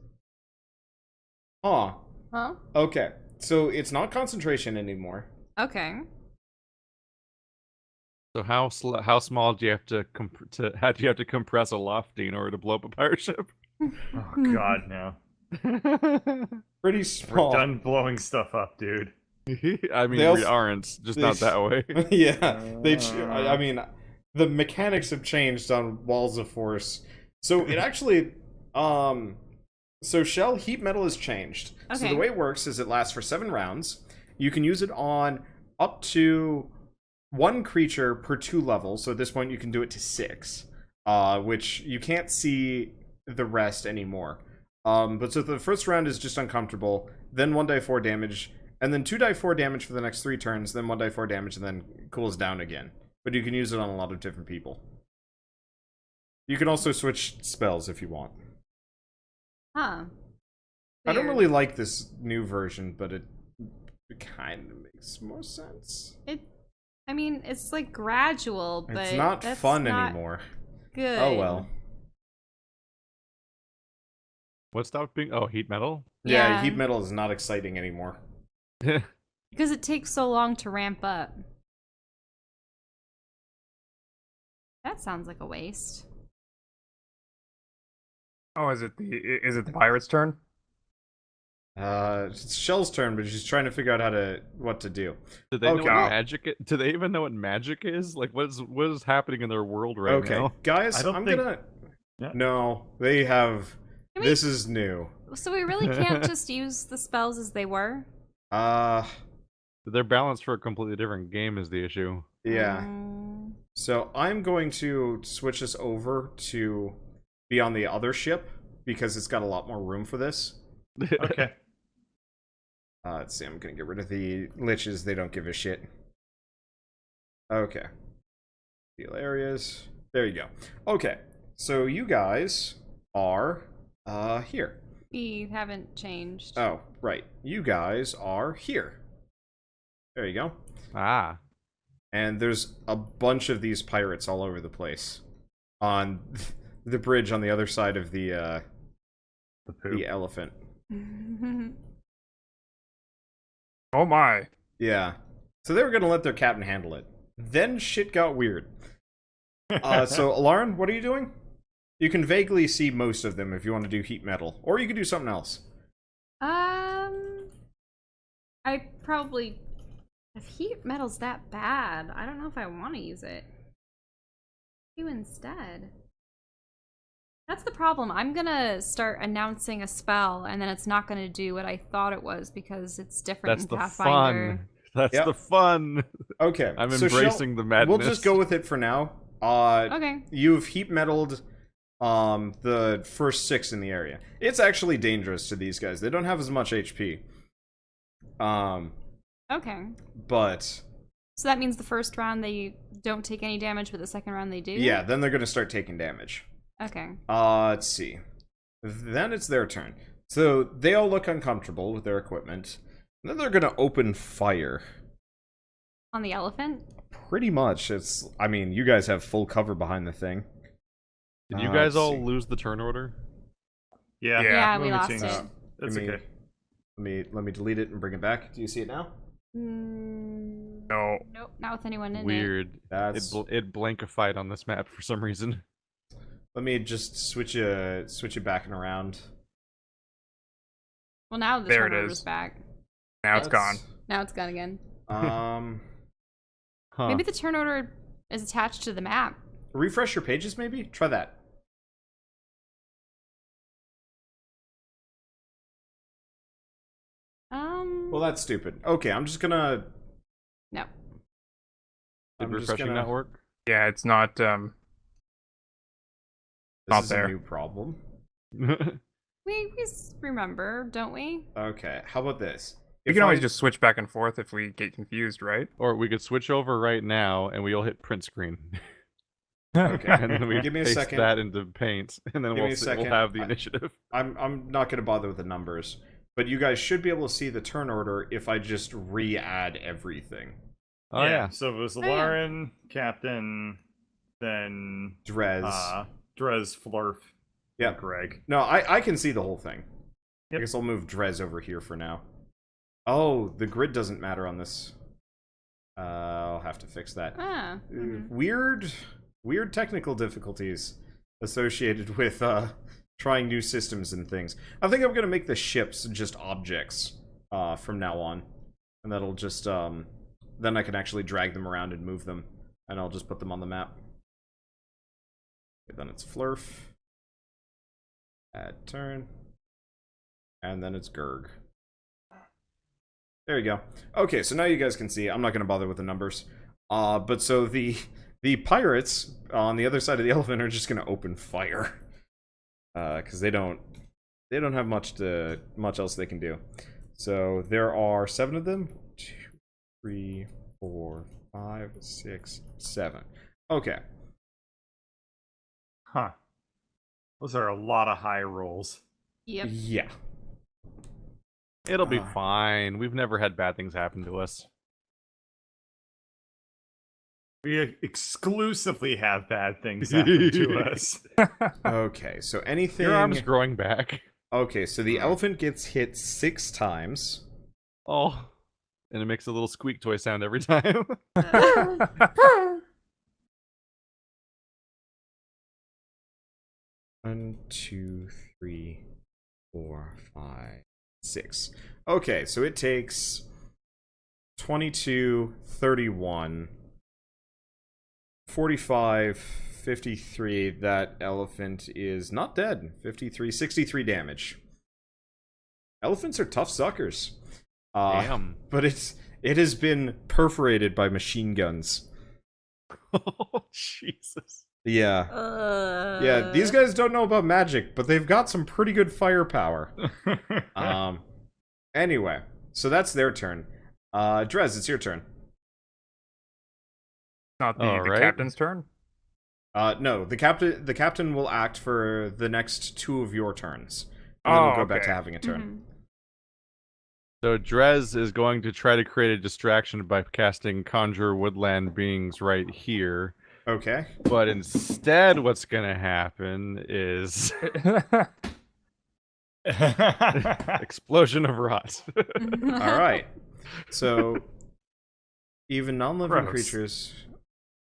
Huh. Huh? Okay. So it's not concentration anymore. Okay. So how small do you have to how do you have to compress a lofty in order to blow up a pirate ship? Oh God, no. Pretty We're small. done blowing stuff up, dude. I mean, They we also- aren't, just they not sh- that way. Yeah. I mean, the mechanics have changed on Walls of Force. So it actually So Shell, heat metal has changed. So Okay. the way it works is it lasts for 7 rounds. You can use it on up to 1 creature per 2 levels. So at this point you can do it to 6. Which you can't see the rest anymore. But so the first round is just uncomfortable, then 1d4 damage, and then 2d4 damage for the next 3 turns, then 1d4 damage, and then cools down again. But you can use it on a lot of different people. You can also switch spells if you want. Huh. I don't Weird. really like this new version, but it kind of makes more sense. I mean, it's like gradual, but It's not that's fun not anymore. Good. Oh well. What stopped being? Oh, heat metal. Yeah, heat metal is not exciting anymore. Because it takes so long to ramp up. That sounds like a waste. Oh, is it the pirate's turn? It's Shell's turn, but she's trying to figure out what to do. Do they know Okay. what magic? Do they even know what magic is? Like, what is happening in their world right Okay, now? guys, I don't I'm think- gonna. Yeah. No, they have. Can we- This is new. So we really can't just use the spells as they were? They're balanced for a completely different game is the issue. Yeah. Mm, So I'm going to switch this over to be on the other ship because it's got a lot more room for this. Okay. Let's see, I'm gonna get rid of the liches, they don't give a shit. Okay. Deal areas. There you go. Okay, so you guys are here. we haven't changed. Oh, right. You guys are here. There you go. Ah, And there's a bunch of these pirates all over the place. On the bridge on the other side of the elephant. Oh my. Yeah. So they were gonna let their captain handle it. Then shit got weird. So Alarin, what are you doing? You can vaguely see most of them if you want to do heat metal. Or you could do something else. I probably... If heat metal's that bad, I don't know if I want to use it. Do instead. That's the problem. I'm gonna start announcing a spell, and then it's not gonna do what I thought it was because it's different that's in the Pathfinder. fun. That's Yep. the fun. Okay. I'm so embracing the madness. We'll just go with it for now. Okay. You've heat metaled the first 6 in the area. It's actually dangerous to these guys. They don't have as much HP. Okay. But So that means the first round they don't take any damage, but the second round they do? yeah, then they're gonna start taking damage. Okay. Let's see. Then it's their turn. So they all look uncomfortable with their equipment. And then they're gonna open fire. On the elephant? Pretty much. I mean, you guys have full cover behind the thing. Did you let's guys all see. lose the turn order? Yeah. Yeah, we me lost change it. that. That's Give me- okay. Let me delete it and bring it back. Do you see it now? No. Nope, not with anyone in it. Weird. That's. It blankified on this map for some reason. Let me just switch it back and around. Well, now the There it turnover's is. back. Now it's gone. Now it's gone again. Huh. Maybe the turn order is attached to the map. Refresh your pages, maybe. Try that. Well, that's stupid. Okay, I'm just gonna. No. Did I'm just refreshing gonna- not work? Yeah, it's not This Not is there. a new problem. We remember, don't we? Okay, how about this? we If can always I- just switch back and forth if we get confused, right? Or we could switch over right now, and we all hit print screen, Okay. and then we Give me a paste second. that into Paint, and then Give me a we'll second. have the I- initiative. I'm not gonna bother with the numbers, but you guys should be able to see the turn order if I just re-add everything. Oh yeah. So it was yeah. Lauren, Captain, then Drez. Drez, Flurf, Yeah. and Greg. No, I can see the whole thing. I Yep. guess I'll move Drez over here for now. Oh, the grid doesn't matter on this. I'll have to fix that. Ah. mhm. Weird technical difficulties associated with trying new systems and things. I think I'm gonna make the ships just objects from now on, and that'll just then I can actually drag them around and move them, and I'll just put them on the map. Okay, then it's Flurf, Add turn. And then it's Gurg. There you go. Okay, so now you guys can see. I'm not going to bother with the numbers. But so the pirates on the other side of the elephant are just going to open fire. Because they don't have much else they can do. So there are 7 of them. 2, 3, 4, 5, 6, 7. Okay. Huh. Those are a lot of high rolls. Yep. Yeah. It'll be fine. We've never had bad things happen to us. We exclusively have bad things happen to us. Okay, so anything... Your arm's growing back. Okay, so the elephant gets hit 6 times. Oh. And it makes a little squeak toy sound every time. 1, 2, 3, 4, 5, 6. Okay, so it takes 22, 31, 45, 53. That elephant is not dead. 53, 63 damage. Elephants are tough suckers. Damn. But it has been perforated by machine guns. Oh, Jesus. Yeah. Yeah, these guys don't know about magic, but they've got some pretty good firepower. Anyway, so that's their turn. Drez, it's your turn. Not the Alright. captain's turn. No, the captain will act for the next 2 of your turns. And then we'll go back to having a turn. Mhm. So Drez is going to try to create a distraction by casting Conjure Woodland Beings right here. Okay. But instead, what's going to happen is explosion of rot. Alright. So, even non-living Gross. creatures...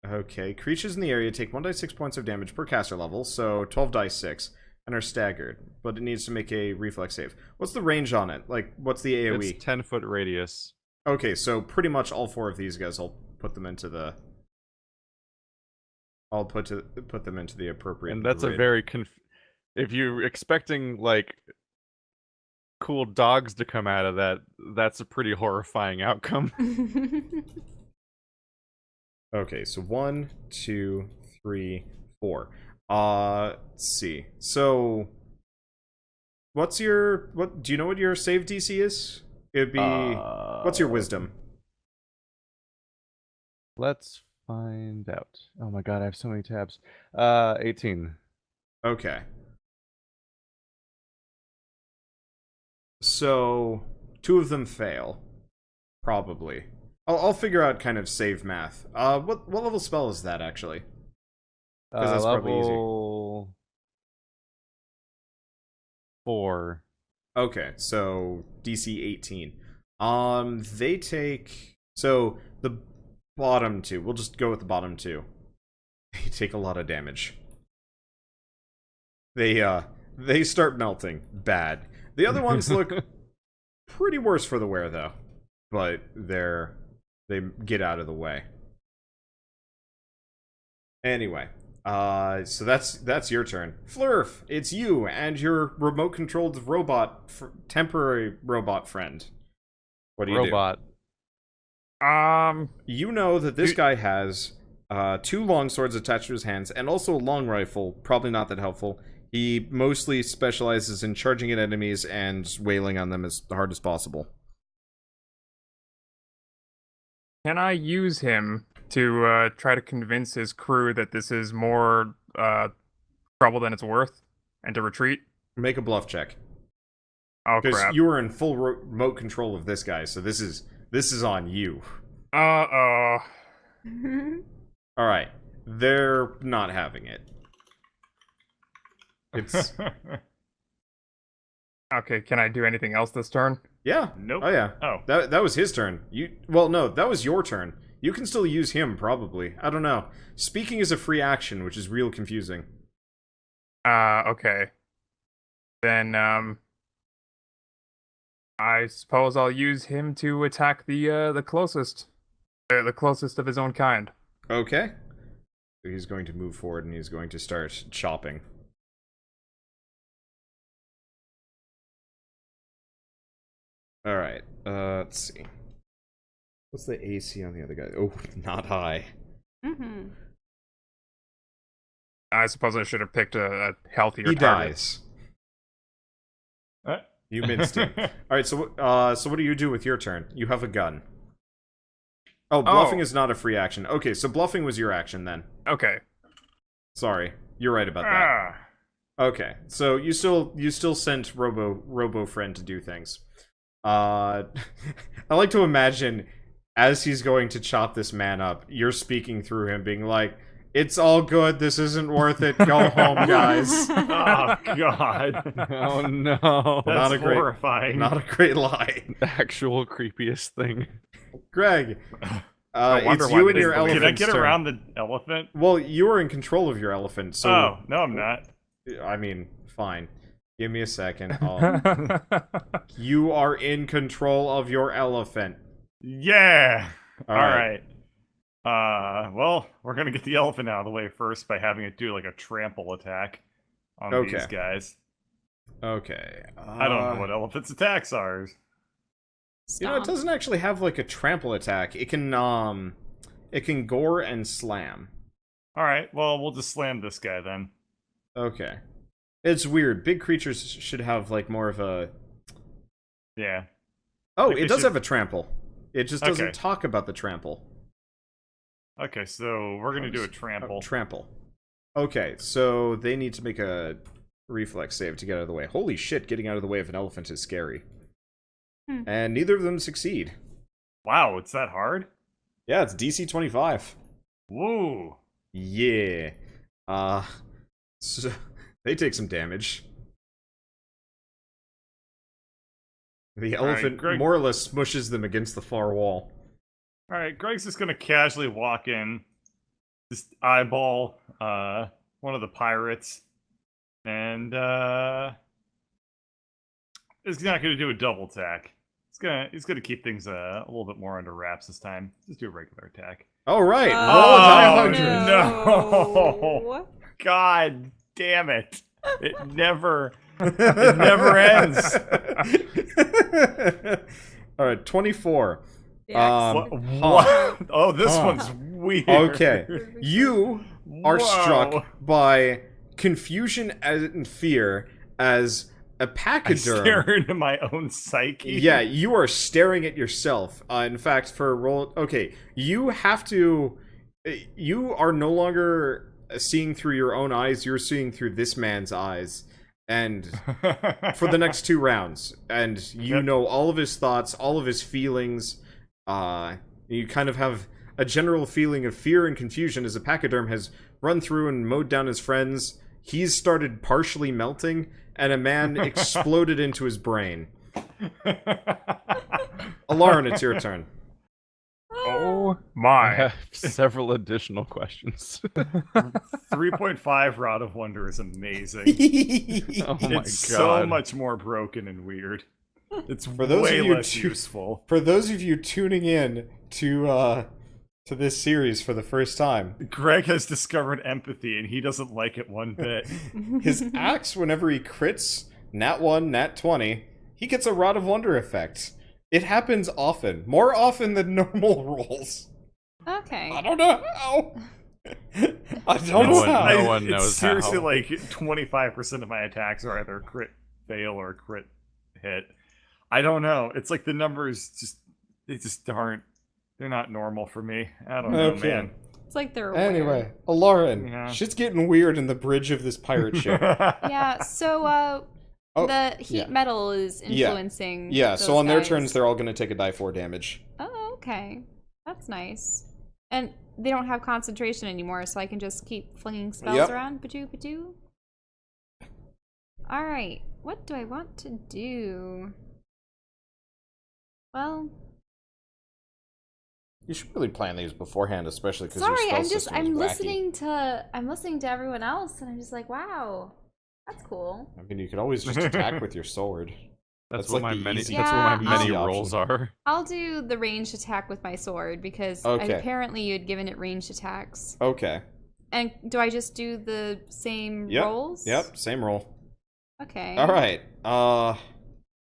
Okay, creatures in the area take 1d6 points of damage per caster level, so 12 dice 6, and are staggered, but it needs to make a reflex save. What's the range on it? Like, what's the AoE? It's 10-foot radius. Okay, so pretty much all 4 of these guys, I'll put them into the... I'll put them into the appropriate And that's a grid. very... If you're expecting, like, cool dogs to come out of that, that's a pretty horrifying outcome. Okay, so 1, 2, 3, 4. Let's see. So, do you know what your save DC is? It'd be, what's your wisdom? Let's find out. Oh my god, I have so many tabs. 18. Okay. So, 2 of them fail. Probably. I'll figure out kind of save math. What level spell is that, actually? 'Cause that's probably easier. Level 4. Okay, so DC 18. They take... So, the bottom 2. We'll just go with the bottom 2. They take a lot of damage. They start melting. Bad. The other ones look pretty worse for the wear, though. But they get out of the way. Anyway, so that's your turn. Flurf, it's you and your remote-controlled robot, temporary robot friend. What do you Robot. do? You know that this guy has 2 long swords attached to his hands, and also a long rifle. Probably not that helpful. He mostly specializes in charging at enemies and wailing on them as hard as possible. Can I use him to try to convince his crew that this is more trouble than it's worth, and to retreat? Make a bluff check. Oh Because crap! you are in full remote control of this guy, so this is on you. Uh-oh. Alright. They're not having it. It's... Okay, can I do anything else this turn? Yeah. Nope. Oh, yeah. Oh. That was his turn. Well, no, that was your turn. You can still use him, probably. I don't know. Speaking is a free action, which is real confusing. Okay. Then, I suppose I'll use him to attack the closest of his own kind. Okay. So he's going to move forward and he's going to start chopping. Alright, let's see. What's the AC on the other guy? Oh, not high. Mm-hmm. I suppose I should have picked a healthier He target. dies. What? You minced him. Alright, so what do you do with your turn? You have a gun. Oh, bluffing is not a free action. Okay, so bluffing was your action then. Okay. Sorry. You're right about that. Okay, so you still sent Robo friend to do things. I like to imagine as he's going to chop this man up, you're speaking through him, being like, "It's all good. This isn't worth it. Go home, guys." Oh god. Oh no. That's Not a great- horrifying. Not a great lie, The actual creepiest thing. Greg. wonder It's why you they and your didn't believe Can I elephant's get turn. around the elephant? Well, you are in control of your elephant, so Oh, no, I'm not. I mean, fine. Give me a second. You are in control of your elephant. Yeah. All All right. right. Well, we're gonna get the elephant out of the way first by having it do like a trample attack on Okay. these guys. Okay. I don't know what elephants' attacks are. You know, it Stomp. doesn't actually have like a trample attack. It can gore and slam. All right. Well, we'll just slam this guy then. Okay. It's weird. Big creatures should have like more of a. Yeah. Oh, Like it they does should- have a trample. It just doesn't Okay. talk about the trample. Okay, so we're gonna do a trample. Trample. Okay, so they need to make a reflex save to get out of the way. Holy shit, getting out of the way of an elephant is scary. Hmm. And neither of them succeed. Wow, it's that hard? Yeah, it's DC 25. Woo. Yeah. So they take some damage. The All right, elephant Greg. more or less smushes them against the far wall. All right, Greg's just gonna casually walk in, just eyeball one of the pirates, and he's not gonna do a double attack. He's gonna keep things a little bit more under wraps this time. Just do a regular attack. All right, Oh, roll a die 100. no. God damn it! It never ends. All right, 24. The axe. What? Oh, this Huh. one's weird. Okay, you are Whoa. struck by confusion and fear as a I pachyderm. stare into my own psyche. Yeah, you are staring at yourself. In fact, for a roll, okay, you have to. You are no longer seeing through your own eyes. You're seeing through this man's eyes, and for the next 2 rounds, and you Yep. know all of his thoughts, all of his feelings. You kind of have a general feeling of fear and confusion as a pachyderm has run through and mowed down his friends. He's started partially melting, and a man exploded into his brain. Alarin, it's your turn. Oh I my. have several additional questions. 3.5 Rod of Wonder is amazing. Oh my It's god. so much more broken and weird. It's For those way of you less tu- useful. For those of you tuning in to this series for the first time, Greg has discovered empathy and he doesn't like it one bit. his axe, whenever he crits, nat 1, nat 20, he gets a Rod of Wonder effect. It happens often. More often than normal rolls. Okay. I don't know how. I don't No know one- how. no one It's knows seriously how. like 25% of my attacks are either crit fail or crit hit. I don't know. It's like the numbers just aren't. They're not normal for me. I don't know, Okay. man. It's like they're Anyway, Alarin, Yeah. shit's getting weird in the bridge of this pirate ship. Yeah, so Oh, the heat yeah. metal is Yeah. influencing. Yeah, so those on their guys. turns, they're all going to take a die 4 damage. Oh, okay. That's nice. And they don't have concentration anymore, so I can just keep flinging spells Yep. around. Badoo. Alright, what do I want to do? Well, You should really plan these beforehand, especially because sorry, your spell I'm system is wacky. listening to everyone else, and I'm just like, wow, that's cool. I mean, you could always just attack with your sword. That's That's what like my the many. easy- That's what my Yeah, many I'll- rolls are. I'll do the ranged attack with my sword because Okay. apparently you had given it ranged attacks. Okay. And do I just do the same Yep. rolls? Yep, same roll. Okay. All right.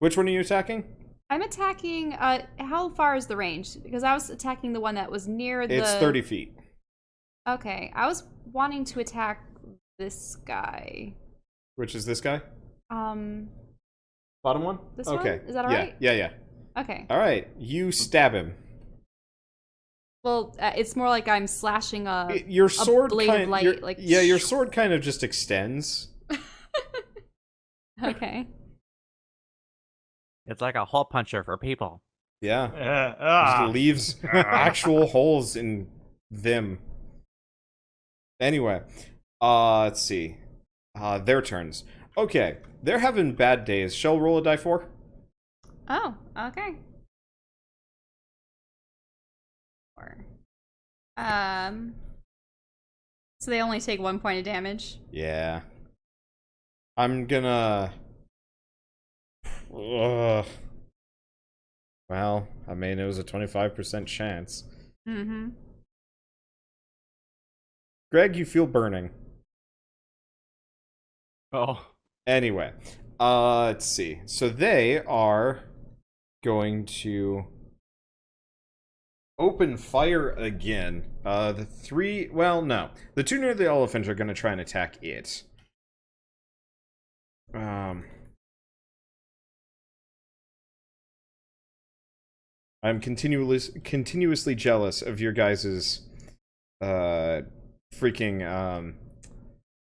Which one are you attacking? I'm attacking. How far is the range? Because I was attacking the one that was near the. It's 30 feet. Okay, I was wanting to attack this guy. Which is this guy? Bottom one? This okay. one? Is that alright? Yeah. Okay. Alright, you stab him. Well, it's more like I'm slashing Your sword blade of light, like your sword kind of just extends. Okay. It's like a hole puncher for people. Yeah. Just leaves actual holes in them. Anyway, let's see. Their turns. Okay, they're having bad days. Shall roll a die 4? Oh, okay. 4. So they only take 1 point of damage. Yeah. I'm gonna... Well, I mean, it was a 25% chance. Mm-hmm. Greg, you feel burning. Oh. Anyway, let's see. So they are going to open fire again. The 2 near the elephant are going to try and attack it. I'm continuously jealous of your guys's freaking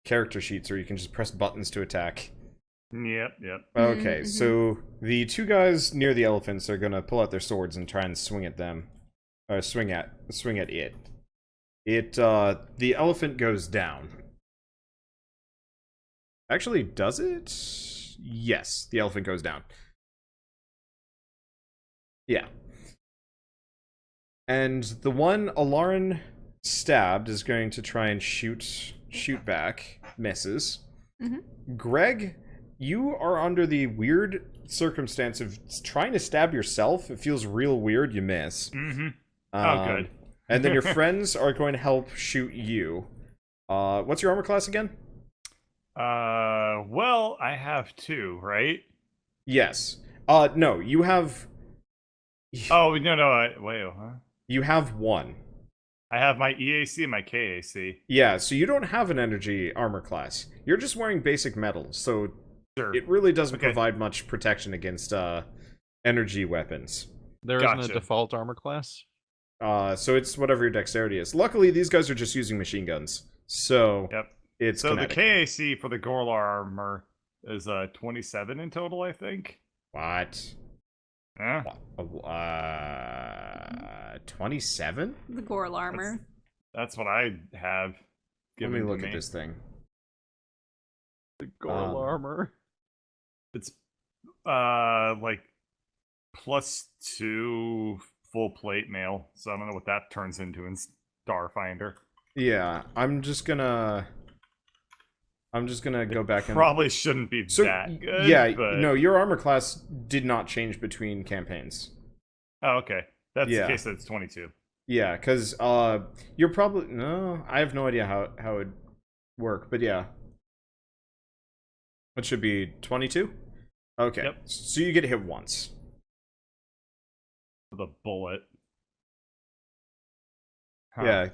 character sheets where you can just press buttons to attack. Yep. Okay, so the 2 guys near the elephants are gonna pull out their swords and try and swing at them. Or swing at it. The elephant goes down. Actually, does it? Yes, the elephant goes down. Yeah. And the one Alarin stabbed is going to try and shoot back. Misses. Mm-hmm. Greg, you are under the weird circumstance of trying to stab yourself. It feels real weird. You miss. Mm-hmm. Good. And then your friends are going to help shoot you. What's your armor class again? Well, I have 2, right? Yes. No, you have... Oh, no, wait, huh? You have 1. I have my EAC and my KAC. Yeah, so you don't have an energy armor class. You're just wearing basic metal, so Sure. it really doesn't provide much protection against energy weapons. There Gotcha. isn't a default armor class? So it's whatever your dexterity is. Luckily, these guys are just using machine guns, so Yep. it's So kinetic. the KAC for the Gorlar armor is 27 in total, I think. What? Yeah. 27? The Gorl armor. That's what I have. Let Given me to look me. at this thing. The Gorl armor? It's like +2 full plate mail, so I don't know what that turns into in Starfinder. Yeah, I'm just gonna go back and Probably shouldn't be so that good. yeah, but... no, your armor class did not change between campaigns. Oh, okay. That's Yeah. the case. That's 22. Yeah, because you're probably no, I have no idea how it would work, but yeah, it should be 22. Okay, Yep. so you get hit once. The bullet. Huh. Yeah,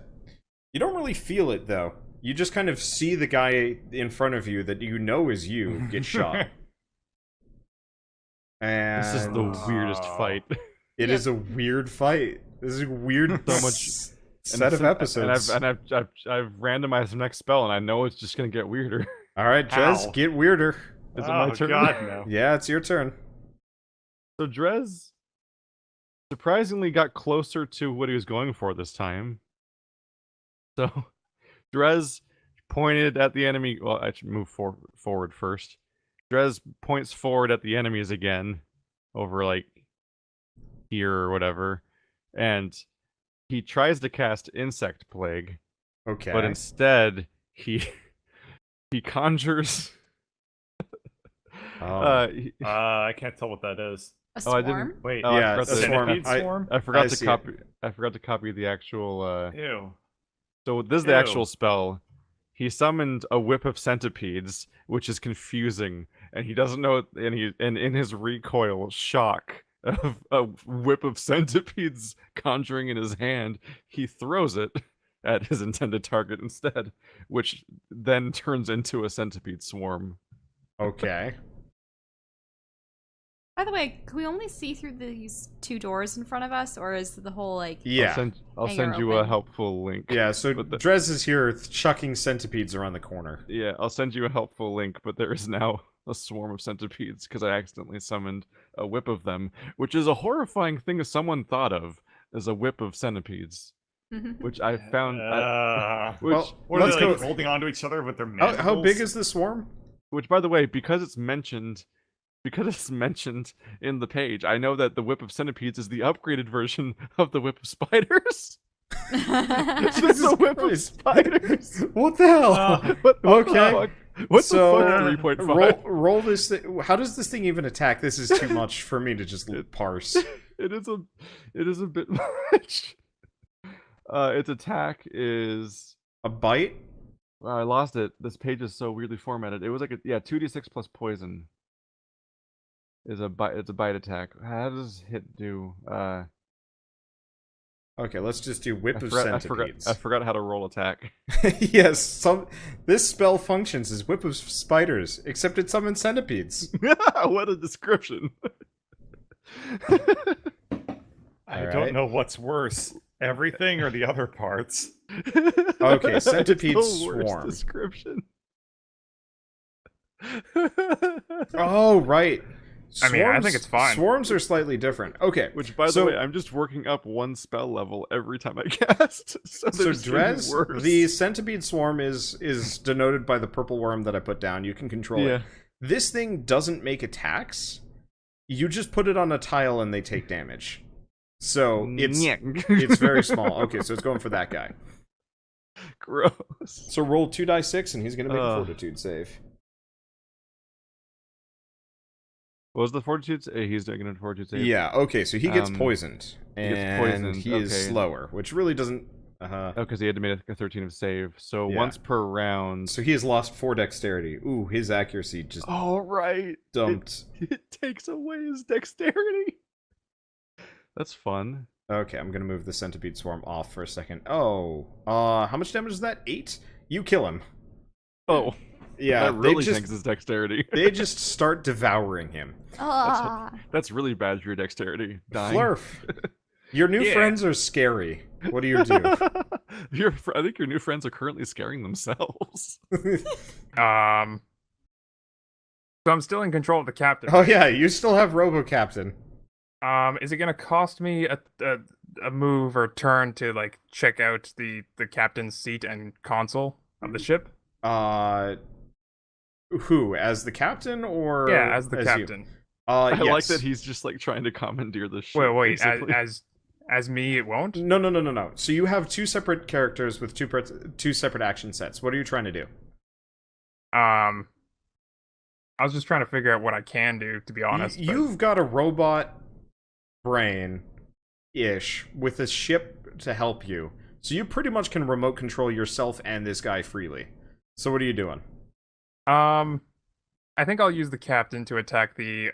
you don't really feel it though. You just kind of see the guy in front of you that you know is you get shot. And This is the weirdest fight. It is a weird fight. This is a weird So much set of episodes. And I've randomized the next spell, and I know it's just gonna get weirder. All right, Jez, Ow. get weirder. Is it my turn? God, no. Yeah, it's your turn. So Drez surprisingly got closer to what he was going for this time. So Drez pointed at the enemy. Well, I should move forward first. Drez points forward at the enemies again, over like here or whatever, and he tries to cast Insect Plague, Okay. but instead he conjures. Oh. I can't tell what that is. A Oh, I swarm? didn't- Wait. Oh, I Yeah, forgot a to- swarm. Centipede swarm? I forgot I to see copy. it. I forgot to copy the actual. Ew. So this is the Ew. actual spell. He summoned a whip of centipedes, which is confusing, and he doesn't know. And in his recoil, shock of a whip of centipedes conjuring in his hand, he throws it at his intended target instead, which then turns into a centipede swarm. Okay. By the way, can we only see through these 2 doors in front of us, or is the whole like? Yeah. I'll Hangar send you a open. helpful link. Yeah, so But Drez is here chucking centipedes around the corner. Yeah, I'll send you a helpful link, but there is now a swarm of centipedes because I accidentally summoned a whip of them, which is a horrifying thing if someone thought of as a whip of centipedes, which I found. Well, what are let's they like go- holding onto each other with their How mandibles? big is the swarm? Which, by the way, because it's mentioned in the page, I know that the whip of centipedes is the upgraded version of the whip of spiders. It's a whip of spiders. What the hell? What the Okay. fuck? What So, the fuck? 3.5. roll this thing. How does this thing even attack? This is too much for me to just parse. It is a bit much. Its attack is. A bite? I lost it. This page is so weirdly formatted. It was like 2d6 plus poison. Is a bite. It's a bite attack. How does hit do? Okay, let's just do whip I of forgot, centipedes. I forgot how to roll attack. Yes, this spell functions as whip of spiders, except it summons centipedes. What a description. I Alright. don't know what's worse, everything or the other parts. Okay, centipede It's the worst swarm. description. Oh, right. I mean, I think it's fine. Swarms are slightly different. Okay, Which, by so- the way, I'm just working up 1 spell level every time I cast. So, So they're just getting Drez, worse. the centipede swarm is denoted by the purple worm that I put down. You can control Yeah. it. This thing doesn't make attacks. You just put it on a tile and they take damage. So it's very small. Okay, so it's going for that guy. Gross. So roll 2d6 and he's gonna make a fortitude save. What was the fortitude? He's doing a fortitude save. Yeah. Okay, so he gets poisoned, he and gets poisoned, he is okay. slower, which really doesn't. Oh, because he had to make a 13 of save. So Yeah. once per round. So he has lost 4 dexterity. Ooh, his accuracy just Oh, right. dumped. It takes away his dexterity. That's fun. Okay, I'm gonna move the centipede swarm off for a second. Oh, how much damage is that? 8? You kill him. Oh, Yeah, that really they just tanks his dexterity. they just start devouring him. That's really bad for your dexterity. Dying. Flurf, your new Yeah. friends are scary. What do you do? I think your new friends are currently scaring themselves. So I'm still in control of the captain. Oh yeah, you still have Robo Captain. Is it gonna cost me a move or turn to like check out the captain's seat and console of the ship? Who, as the captain or Yeah, as the you? captain. I like Yes. that he's just like trying to commandeer the ship. Wait, basically. as me, it won't. No. So you have 2 separate characters with two separate action sets. What are you trying to do? I was just trying to figure out what I can do, to be honest. but- You've got a robot brain ish with a ship to help you. So you pretty much can remote control yourself and this guy freely. So what are you doing? I think I'll use the captain to attack the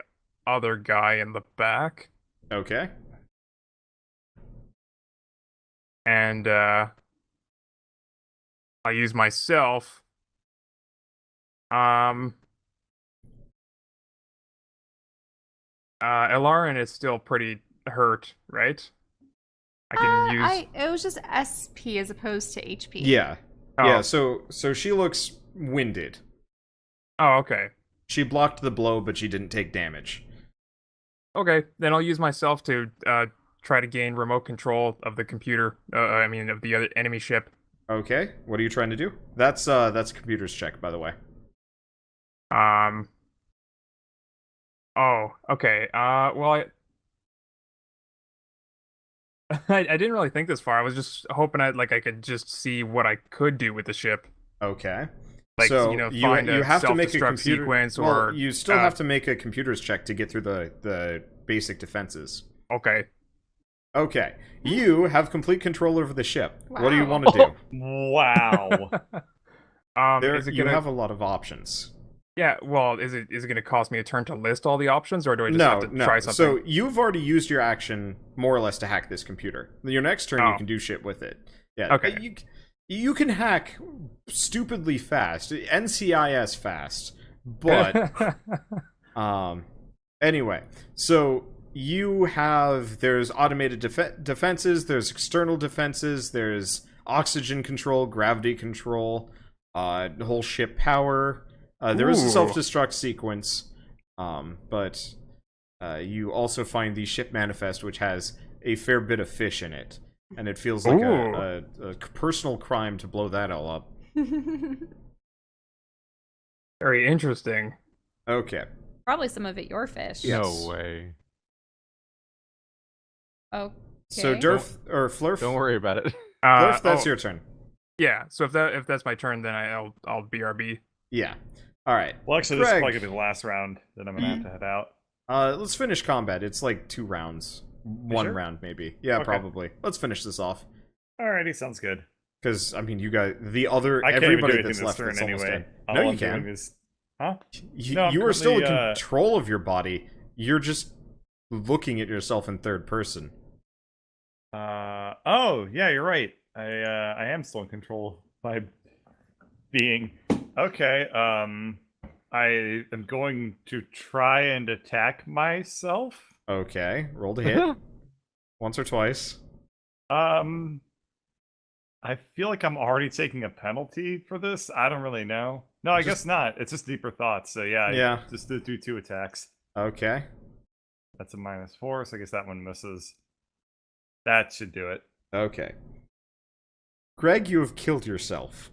other guy in the back, Okay. and I'll use myself. Ilarin is still pretty hurt, right? I can use. It was just SP as opposed to HP. Yeah. Oh. Yeah, so she looks winded. Oh, okay. She blocked the blow, but she didn't take damage. Okay, then I'll use myself to try to gain remote control of the computer. Of the other enemy ship. Okay. What are you trying to do? That's a computer's check, by the way. Oh, okay. Well, I didn't really think this far. I was just hoping I could just see what I could do with the ship. Okay. Like, so find you a have to make a self-destruct computer sequence, well, or you still have to make a computer's check to get through the basic defenses. Okay. Okay. You have complete control over the ship. What do you Wow. want to do? Wow. Is it You gonna? have a lot of options. Yeah, well, is it going to cost me a turn to list all the options, or do I just No, have to no. try something? So you've already used your action more or less to hack this computer. Your next turn, you Oh. can do shit with it. Yeah. Okay. You can hack stupidly fast, NCIS fast, but anyway. So there's automated defenses, there's external defenses, there's oxygen control, gravity control, whole ship power. There is a Ooh. self-destruct sequence, but you also find the ship manifest, which has a fair bit of fish in it, and it feels like a personal crime to blow that all up. Very interesting. Okay. Probably some of it your fish. Yeah. No way. Okay. So Durf or Flurf, Don't worry about it. Flurf, that's oh, your turn. Yeah, so if that's my turn, then I'll BRB. Yeah. All right. Well, actually, this is Greg. probably gonna be the last round that I'm gonna have to head out. Let's finish combat. It's like 2 rounds, one sure? round maybe. Yeah, Okay. probably. Let's finish this off. Alrighty, sounds good. Because I mean, you guys, I can't even do everybody anything that's this left turn is almost anyway. dead. All No, I'm you can. doing is, huh? You, No, I'm you are still in currently, control of your body. You're just looking at yourself in third person. Oh, yeah, you're right. I am still in control by being okay. I am going to try and attack myself. Okay, roll to hit. Once or twice. I feel like I'm already taking a penalty for this. I don't really know. No, I guess not. It's just deeper thoughts. So yeah, Yeah. just do 2 attacks. Okay. That's a -4, so I guess that one misses. That should do it. Okay. Greg, you have killed yourself.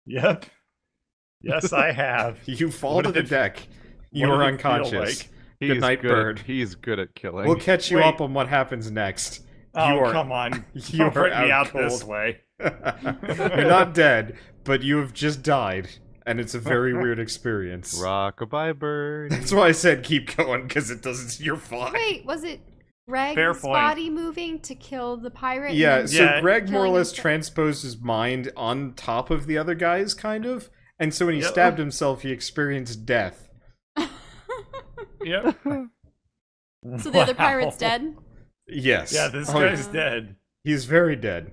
Yep. Yes, I have. You fall What to the did it- deck. what You are did it feel unconscious. like? Good night, bird. He's good at killing. We'll catch you Wait. up on what happens next. Oh, You are- come on. you Don't are put me out out this cold. way. You're not dead, but you have just died, and it's a very weird experience. Rockabye bird. That's why I said keep going, because it doesn't. You're fine. Wait, was it Fair Greg's point. body moving to kill the pirate? and Yeah, then so Yeah. Greg more or killing less himself? transposed his mind on top of the other guy's, kind of. And so when he Yep. stabbed himself, he experienced death. Yep. So the other pirate's Wow. dead? Yes. Yeah, this Oh, guy's dead. He's very dead.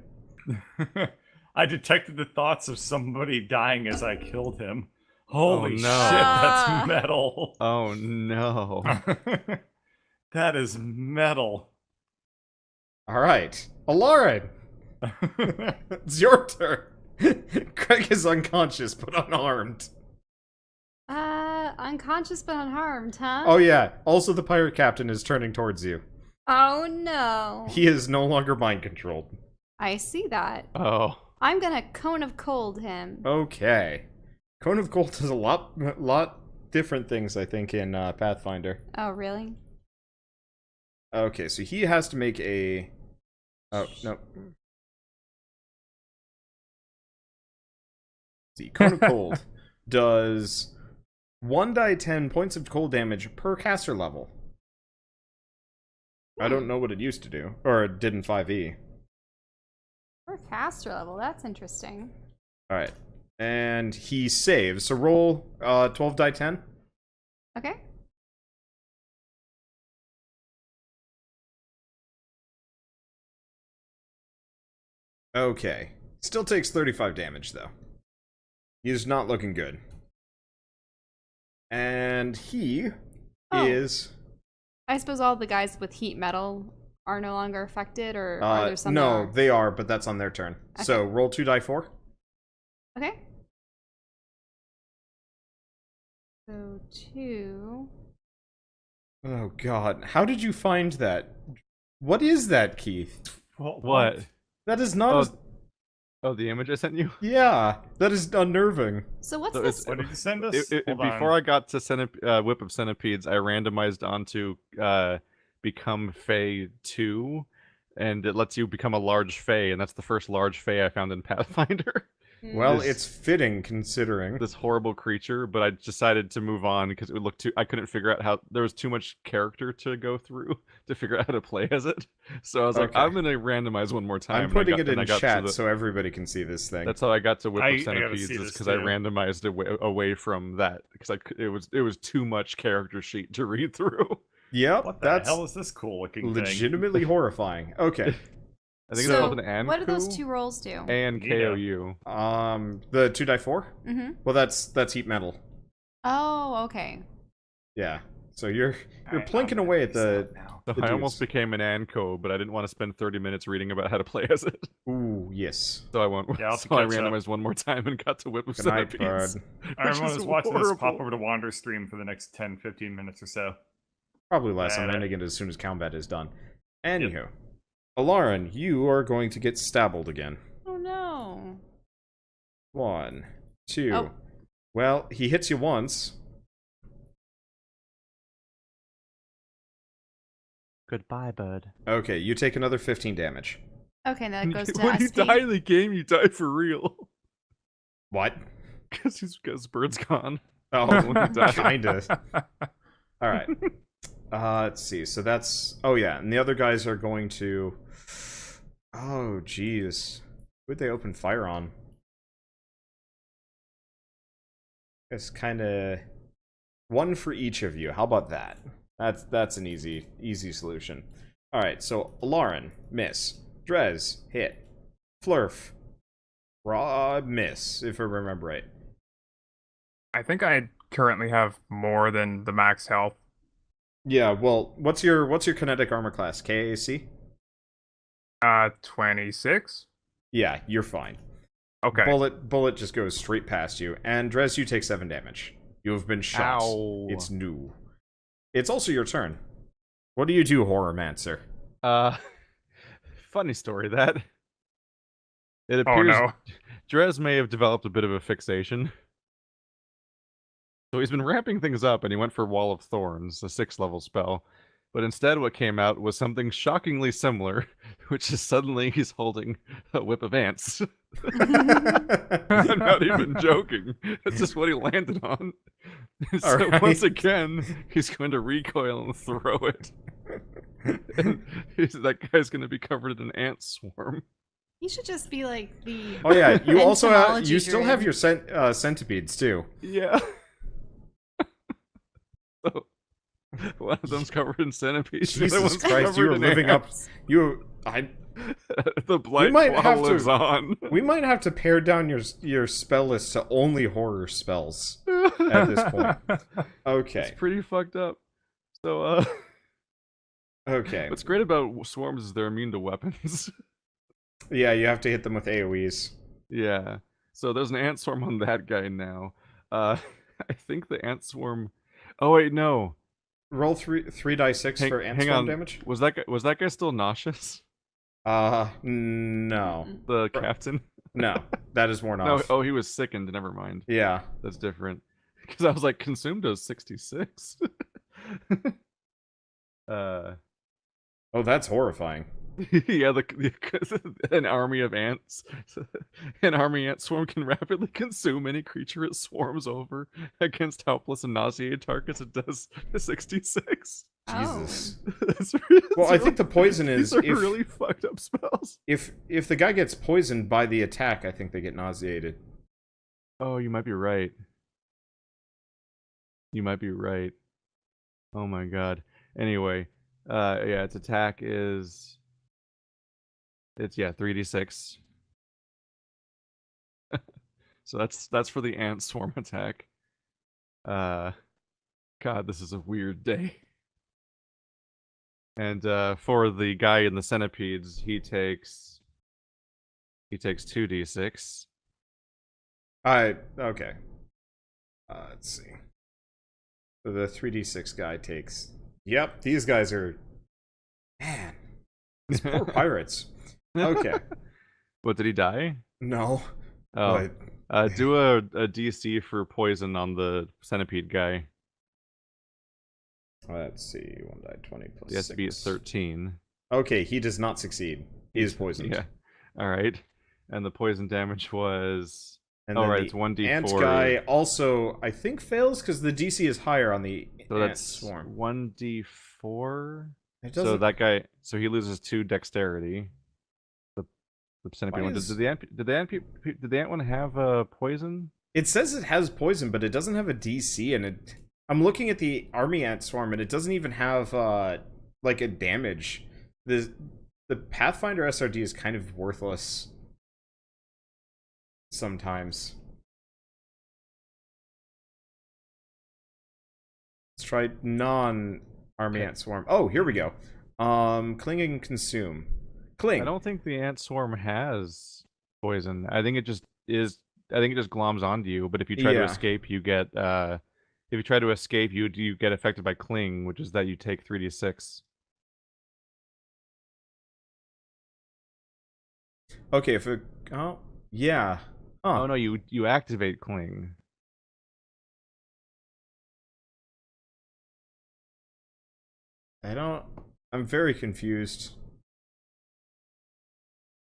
I detected the thoughts of somebody dying as I killed him. Holy no. shit, Ah. that's metal. Oh no. That is metal. All right. Alaric, it's your turn. Greg is unconscious but unarmed. Unconscious but unharmed, huh? Oh yeah. Also, the pirate captain is turning towards you. Oh no. He is no longer mind controlled. I see that. Oh. I'm gonna cone of cold him. Okay. Cone of Gold does a lot different things, I think, in Pathfinder. Oh, really? Okay, so he has to make a. Oh no. See, Cone of Cold does 1d10 points of cold damage per caster level. I don't know what it used to do, or it did in 5e. Or caster level, that's interesting. All right, and he saves. So roll 12 die 10. Okay. Okay, still takes 35 damage though. He's not looking good. And he Oh. is. I suppose all the guys with heat metal are no longer affected, or are there some that no, are? they are, but that's on their turn. So roll 2 die 4. Okay. So 2. Oh god, how did you find that? What is that, Keith? What? That is not. Oh, oh, the image I sent you? Yeah, that is unnerving. So what's So this? it's- What did you send us? Hold Before on. I got to Whip of Centipedes, I randomized onto become Fey 2, and it lets you become a large Fey, and that's the first large Fey I found in Pathfinder. Well, This- it's fitting considering. this horrible creature, but I decided to move on because it would look too. I couldn't figure out how there was too much character to go through to figure out how to play as it. So I was like, Okay. I'm gonna randomize one more time. I'm and putting I it in got to chat the- so everybody can see this thing. That's how I got to Whip I of gotta Centipedes, see is this because I too. randomized away from that because it was too much character sheet to read through. Yep, What the that's hell is this cool looking thing? legitimately horrifying. Okay. I think So, it's called an ANKU. what do those two rolls do? And Neato. KOU. The 2die4? Mm-hmm. Well, that's heat metal. Oh, okay. Yeah. So you're Alright, plinking I'm gonna away at fix that the. now. So The I almost dudes. became an ANKO, but I didn't want to spend 30 minutes reading about how to play as it. Ooh, yes. So I went. Yeah, I'll so I catch up. randomized one more time and got to Whip of Good night, Centipedes. bud. Everyone is who's watching this, pop horrible. over to Wander stream for the next 10-15 minutes or so. Probably less. I'm Alright. ending it as soon as combat is done. Anywho, Alarin, you are going to get stabbled again. Oh no. 1, 2. Oh. Well, he hits you once. Goodbye, bud. Okay, you take another 15 damage. Okay, now it goes to When you SP. die in the game, you die for real. What? Because Bird's gone. Oh, When you die. kinda. All right. Let's see. So that's. Oh yeah, and the other guys are going to. Oh jeez, who'd they open fire on? It's kind of one for each of you. How about that? That's an easy solution. All right. So Lauren, miss. Drez, hit. Flurf, raw, miss. If I remember right. I think I currently have more than the max health. Yeah. Well, what's your kinetic armor class? KAC? 26. Yeah, you're fine. Okay. Bullet just goes straight past you, and Drez, you take 7 damage. You have been shot. Ow. It's new. It's also your turn. What do you do, Horrormancer? Funny story that. It Oh appears no. Drez may have developed a bit of a fixation. So he's been ramping things up, and he went for Wall of Thorns, a 6th level spell. But instead what came out was something shockingly similar, which is suddenly he's holding a whip of ants. I'm not even joking. That's just what he landed on. So Alright. once again, he's going to recoil and throw it. And that guy's going to be covered in an ant swarm. He should just be like the. Oh yeah, you also have, you entomology still have druid. your centipedes too. Yeah. So one of them's covered in centipedes. the other Jesus one's Christ, you covered are in living up. ants. The blight might have bottle to- lives on. We might have to pare down your spell list to only horror spells at this point. Okay, It's pretty fucked up. So, okay. what's great about swarms is they're immune to weapons. Yeah, you have to hit them with AoEs. Yeah. So there's an ant swarm on that guy now. I think the ant swarm. Oh wait, no. Roll 3 die 6 for ant hang swarm on. damage. Was that guy still nauseous? No. The captain? No, that is worn No. off. Oh, he was sickened. Never mind. Yeah. That's different. Because I was like, consumed does 66. Oh, that's horrifying. Yeah, an army of ants. An army ant swarm can rapidly consume any creature it swarms over. Against helpless and nauseated targets, it does 66. Jesus. That's Well, I think the poison is these are if really fucked up spells. if the guy gets poisoned by the attack, I think they get nauseated. Oh, you might be right. You might be right. Oh my god. Anyway, yeah, its attack is 3d6. So that's for the ant swarm attack. God, this is a weird day. And for the guy in the centipedes, he takes 2d6. Okay. Let's see. So the 3d6 guy takes. Yep, these guys are. Man, these poor pirates. Okay. What, did he die? No. Oh, But do a DC for poison on the centipede guy. let's see. 1 die 20 plus He has to be at 6. 13. Okay, he does not succeed. He is poisoned. Yeah. All right. and the poison damage was. And Oh, then right, the it's 1d4. ant guy also, I think, fails because the DC is higher on the So ant that's swarm. 1d4. It So doesn't. that guy, so he loses 2 dexterity. The centipede Why one. is- Did the ant one have poison? It says it has poison, but it doesn't have a DC, and it. I'm looking at the army ant swarm, and it doesn't even have like a damage. The Pathfinder SRD is kind of worthless sometimes. Let's try non-army ant swarm. Oh, here we go. Cling and consume. Cling. I don't think the ant swarm has poison. I think it just is. I think it just gloms onto you. But if you try to Yeah. escape, you get. If you try to escape, you get affected by cling, which is that you take 3d6. Okay, if it. Oh, yeah. Huh. Oh no, you activate cling. I'm very confused.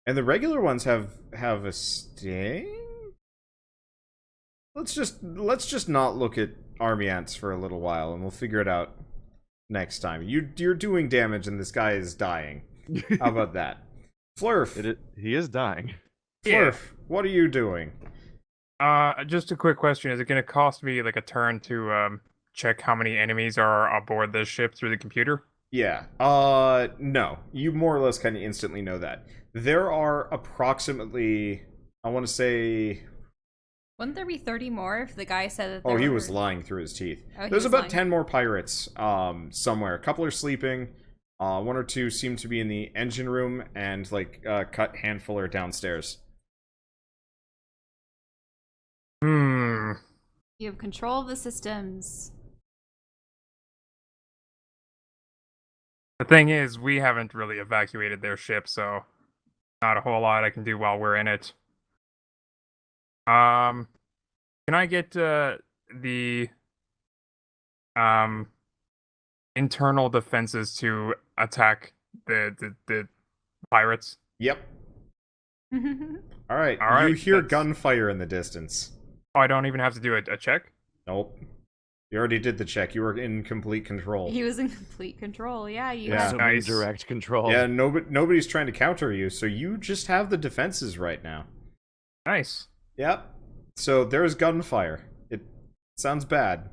And the regular ones have a sting? Let's just not look at army ants for a little while, and we'll figure it out next time. You're doing damage, and this guy is dying. How about that? Flurf. He is dying. Flurf, what are you doing? Just a quick question: is it going to cost me like a turn to check how many enemies are aboard this ship through the computer? Yeah. No. You more or less kind of instantly know that. There are approximately, I want to say. Wouldn't there be 30 more if the guy said that Oh, there he were... was lying through his teeth. Oh, he There's was about lying. 10 more pirates somewhere. A couple are sleeping. 1 or 2 seem to be in the engine room, and like a cut handful are downstairs. Hmm. You have control of the systems. The thing is, we haven't really evacuated their ship, so not a whole lot I can do while we're in it. Can I get the internal defenses to attack the pirates? Yep. All right. All right, You hear that's- gunfire in the distance. Oh, I don't even have to do a check? Nope. You already did the check. You were in complete control. He was in complete control. Yeah, you Yeah. had... So Nice. direct control. Yeah, nobody's trying to counter you, so you just have the defenses right now. Nice. Yep. So there's gunfire. It sounds bad.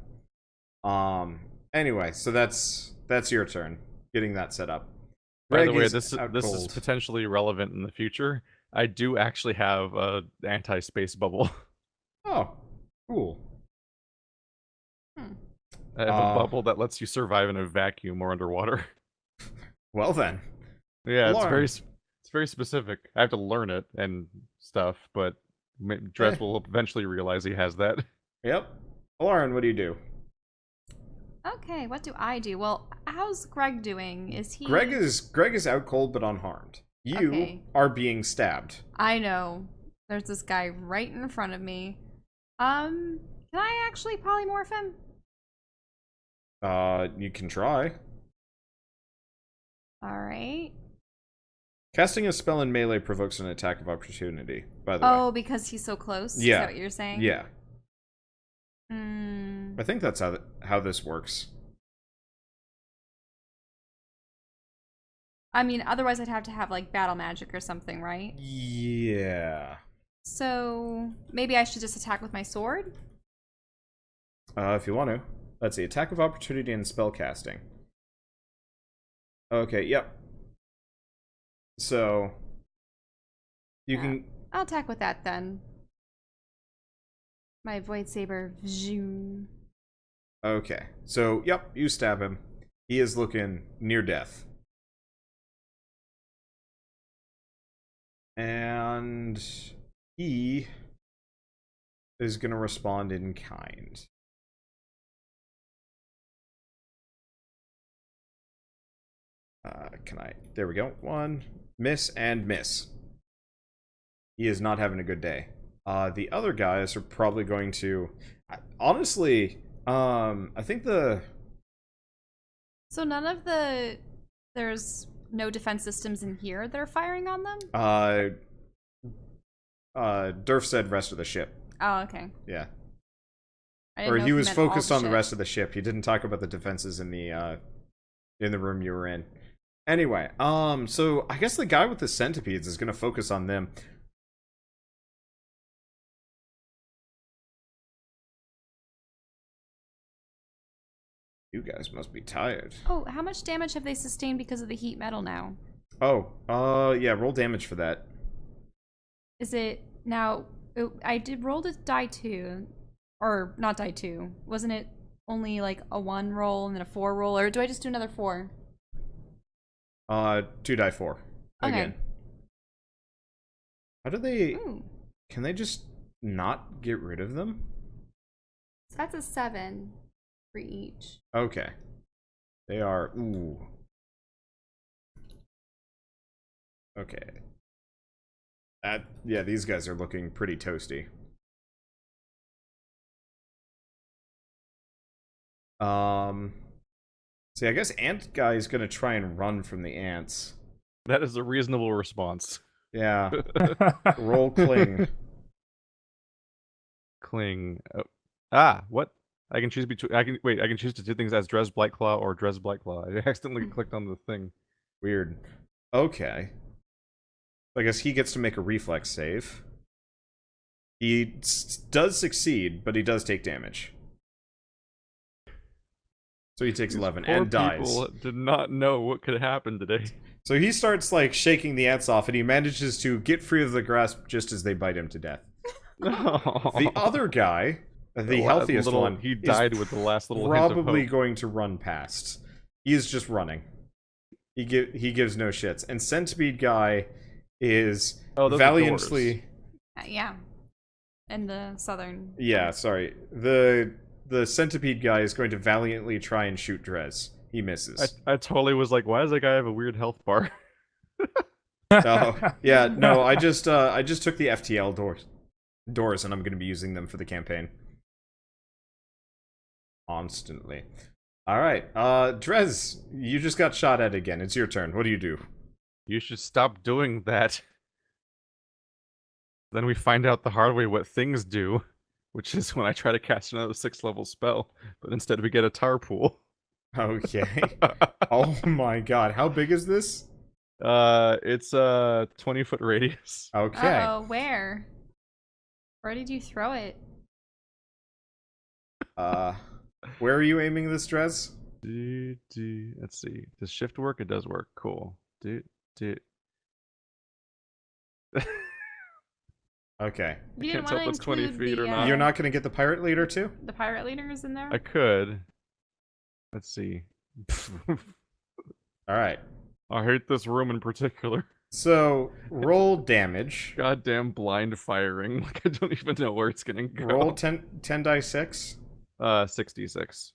Anyway, so that's your turn. Getting that set up. By the Greg way, is this out is cold. potentially relevant in the future. I do actually have a anti-space bubble. Oh, cool. I have a bubble that lets you survive in a vacuum or underwater. Well then. Yeah, Alarm. it's very specific. I have to learn it and stuff, but Dress will eventually realize he has that. Yep. Lauren, what do you do? Okay, what do I do? Well, how's Greg doing? Is he... Greg is out cold but unharmed. You Okay. are being stabbed. I know. There's this guy right in front of me. Can I actually polymorph him? You can try. Alright. Casting a spell in melee provokes an attack of opportunity, by the Oh, way. because he's so close? Is Yeah. that what you're saying? Yeah. Hmm. I think that's how this works. I mean, otherwise I'd have to have, like, battle magic or something, right? Yeah. So, maybe I should just attack with my sword? If you want to. Let's see. Attack of opportunity and spell casting. Okay, yep. So you Yeah. can I'll attack with that then. My Void Saber. Zoom. Okay. So, yep, you stab him. He is looking near death. And he is going to respond in kind. There we go. 1 miss and miss. He is not having a good day. The other guys are probably going to honestly, I think So none of the... There's no defense systems in here that are firing on them? Durf said rest of the ship. Oh, okay. Yeah. I didn't Or know he if was meant all focused on the ship. rest of the ship. He didn't talk about the defenses in the room you were in. Anyway, so I guess the guy with the centipedes is gonna focus on them. You guys must be tired. Oh, how much damage have they sustained because of the heat metal now? Oh, yeah, roll damage for that. Is it now? I did roll to die 2, or not die 2. Wasn't it only like a 1 roll and then a 4 roll, or do I just do another 4? 2 die 4. Okay. Again. How do they... Ooh, Can they just not get rid of them? so that's a 7 for each. Okay. They are... Ooh. Okay. Yeah, these guys are looking pretty toasty. See, I guess Ant Guy is gonna try and run from the ants. That is a reasonable response. Yeah. Roll cling. Cling. Oh. What? I can choose between. I can choose to do things as Dres Blightclaw or Dres Blightclaw. I accidentally clicked on the thing. Weird. Okay. I guess he gets to make a reflex save. He does succeed, but he does take damage. So he takes 11 Poor and dies. people did not know what could happen today. So he starts like shaking the ants off, and he manages to get free of the grasp just as they bite him to death. The other guy, the healthiest one, he died with the last little hint of probably hope. going to run past. He is just running. He gives no shits. And Centipede guy is those are valiantly. Yeah. And the southern. Yeah, sorry. The Centipede guy is going to valiantly try and shoot Drez. He misses. I totally was like, why does that guy have a weird health bar? Oh, yeah, no, I just took the FTL doors, and I'm going to be using them for the campaign. Constantly. Alright, Drez, you just got shot at again. It's your turn. What do you do? You should stop doing that. Then we find out the hard way what things do, which is when I try to cast another 6th level spell, but instead we get a tar pool. Okay. Oh my god, how big is this? It's a 20-foot radius. Okay. Oh, where? Where did you throw it? Where are you aiming this, Drez? Let's see. Does shift work? It does work. Cool. Okay. You can't didn't tell want if to it's 20 include feet or the, not. You're not going to get the pirate leader too? the pirate leaders in there? I could. Let's see. Alright. I hate this room in particular. So, roll damage. Goddamn blind firing. Like, I don't even know where it's gonna go. Roll 10 die 6. 66.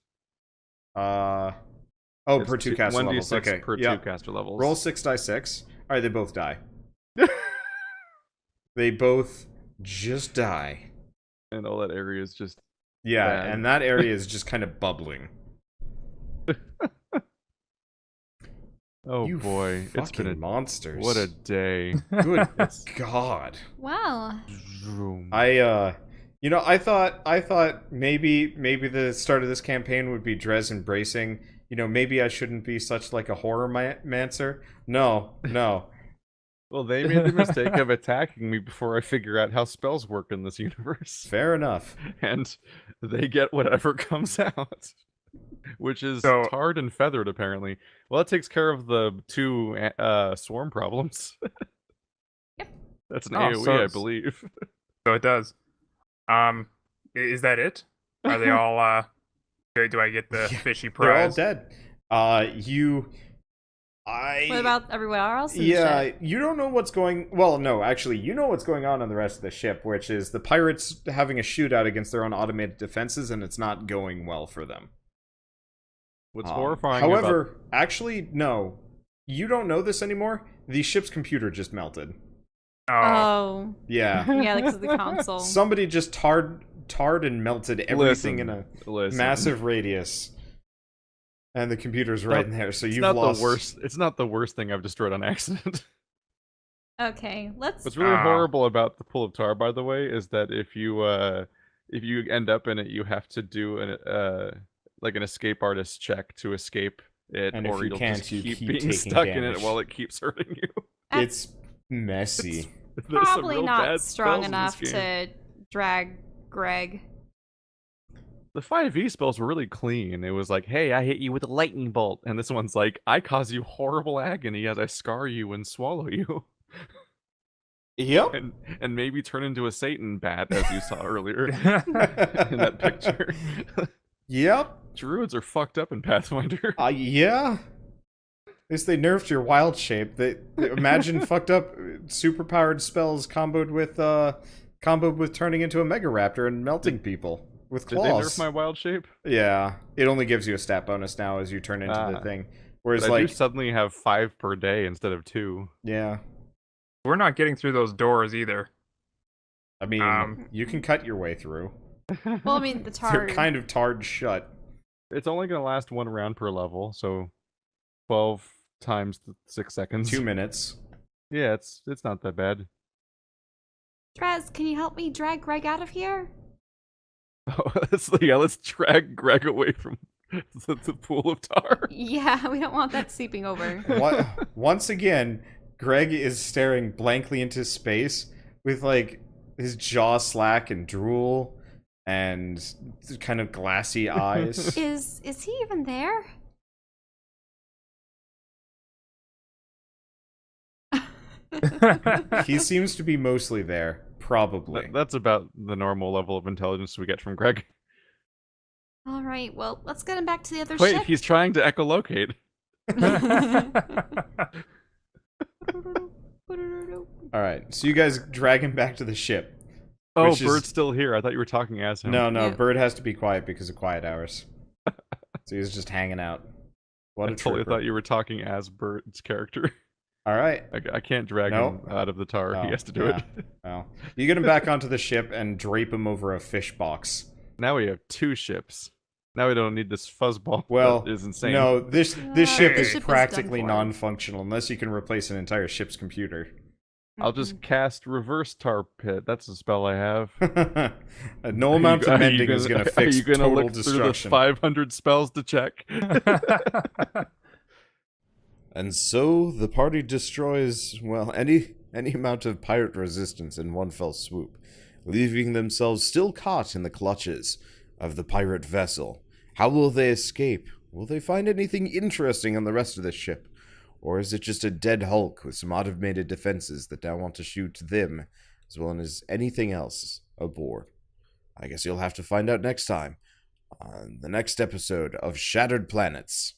Per It's 2 caster 1d6 levels. Okay. per Yep. 2 caster levels. Roll 6 die 6. Alright, they both die. They both just die. And all that area is just... Yeah, Bad. and that area is just kind of bubbling. Oh You boy. It's been fucking a... monsters. What a day. Good god. Well, Vroom. I thought maybe the start of this campaign would be Drez embracing, maybe I shouldn't be such like a horror mancer. No. Well, they made the mistake of attacking me before I figure out how spells work in this universe. Fair enough. And they get whatever comes out. Which is So- tarred and feathered, apparently. Well, that takes care of the 2 swarm problems. Yep. That's an Oh, AoE, so I it's- believe. So it does. Is that it? Are they all do I get the Yeah, fishy They're all prize? dead. what about everywhere else in the Yeah, ship? you don't know what's going... Well, no, actually, you know what's going on the rest of the ship, which is the pirates having a shootout against their own automated defenses, and it's not going well for them. What's horrifying However, actually, no. You don't know this anymore. The ship's computer just melted. Oh, Oh. Yeah. Yeah, because of the console. Somebody just tarred and melted everything in a listen. massive radius. And the computer's right in there, so It's you've not lost... the worst. It's not the worst thing I've destroyed on accident. Okay, let's. What's really Oh. horrible about the pool of tar, by the way, is that if you end up in it, you have to do an escape artist check to escape it, And if or you you'll can't, just you keep keep being taking stuck in damage. it while it keeps hurting you. It's messy. There's some Probably real not bad strong spells in enough this game. to drag Greg. The 5e spells were really clean. It was like, hey, I hit you with a lightning bolt. And this one's like, I cause you horrible agony as I scar you and swallow you. Yep. And maybe turn into a Satan bat, as you saw earlier in that picture. Yep. Druids are fucked up in Pathfinder. Yeah. At least they nerfed your wild shape. Imagine fucked up superpowered spells comboed with turning into a mega raptor and melting people with Did they claws. nerf my wild shape? Yeah, it only gives you a stat bonus now as you turn into the thing. Whereas, But I do like, suddenly have 5 per day instead of 2. yeah, We're not getting through those doors either. I mean, you can cut your way through. Well, I mean, the tar. They're kind of tarred shut. It's only going to last 1 round per level, so 12 times 6 seconds. 2 minutes. Yeah, it's not that bad. Trez, can you help me drag Greg out of here? Oh, let's drag Greg away from the pool of tar. Yeah, we don't want that seeping over. Once again, Greg is staring blankly into space with, like, his jaw slack and drool and kind of glassy eyes. Is he even there? He seems to be mostly there, probably. That's about the normal level of intelligence we get from Greg. All right, well, let's get him back to the other Wait, ship. he's trying to echolocate. Alright, so you guys drag him back to the ship. Oh, Which is- Bird's still here. I thought you were talking as him. No, Yeah. Bird has to be quiet because of quiet hours. So he's just hanging out. What I a totally trooper. thought you were talking as Bird's character. Alright. I can't drag No. him out of the tar. Oh, He has to do yeah. it. Well, you get him back onto the ship and drape him over a fish box. Now we have 2 ships. Now we don't need this fuzzball. Well, that is insane. no, this ship the is ship is done practically for. non-functional unless you can replace an entire ship's computer. I'll just cast reverse tar pit. That's a spell I have. No amount of mending is going going to fix Are you gonna total look through the destruction. 500 spells to check? And so the party destroys, well, any amount of pirate resistance in one fell swoop, leaving themselves still caught in the clutches of the pirate vessel. How will they escape? Will they find anything interesting on the rest of the ship? Or is it just a dead hulk with some automated defenses that now want to shoot them, as well as anything else aboard? I guess you'll have to find out next time, on the next episode of Shattered Planets.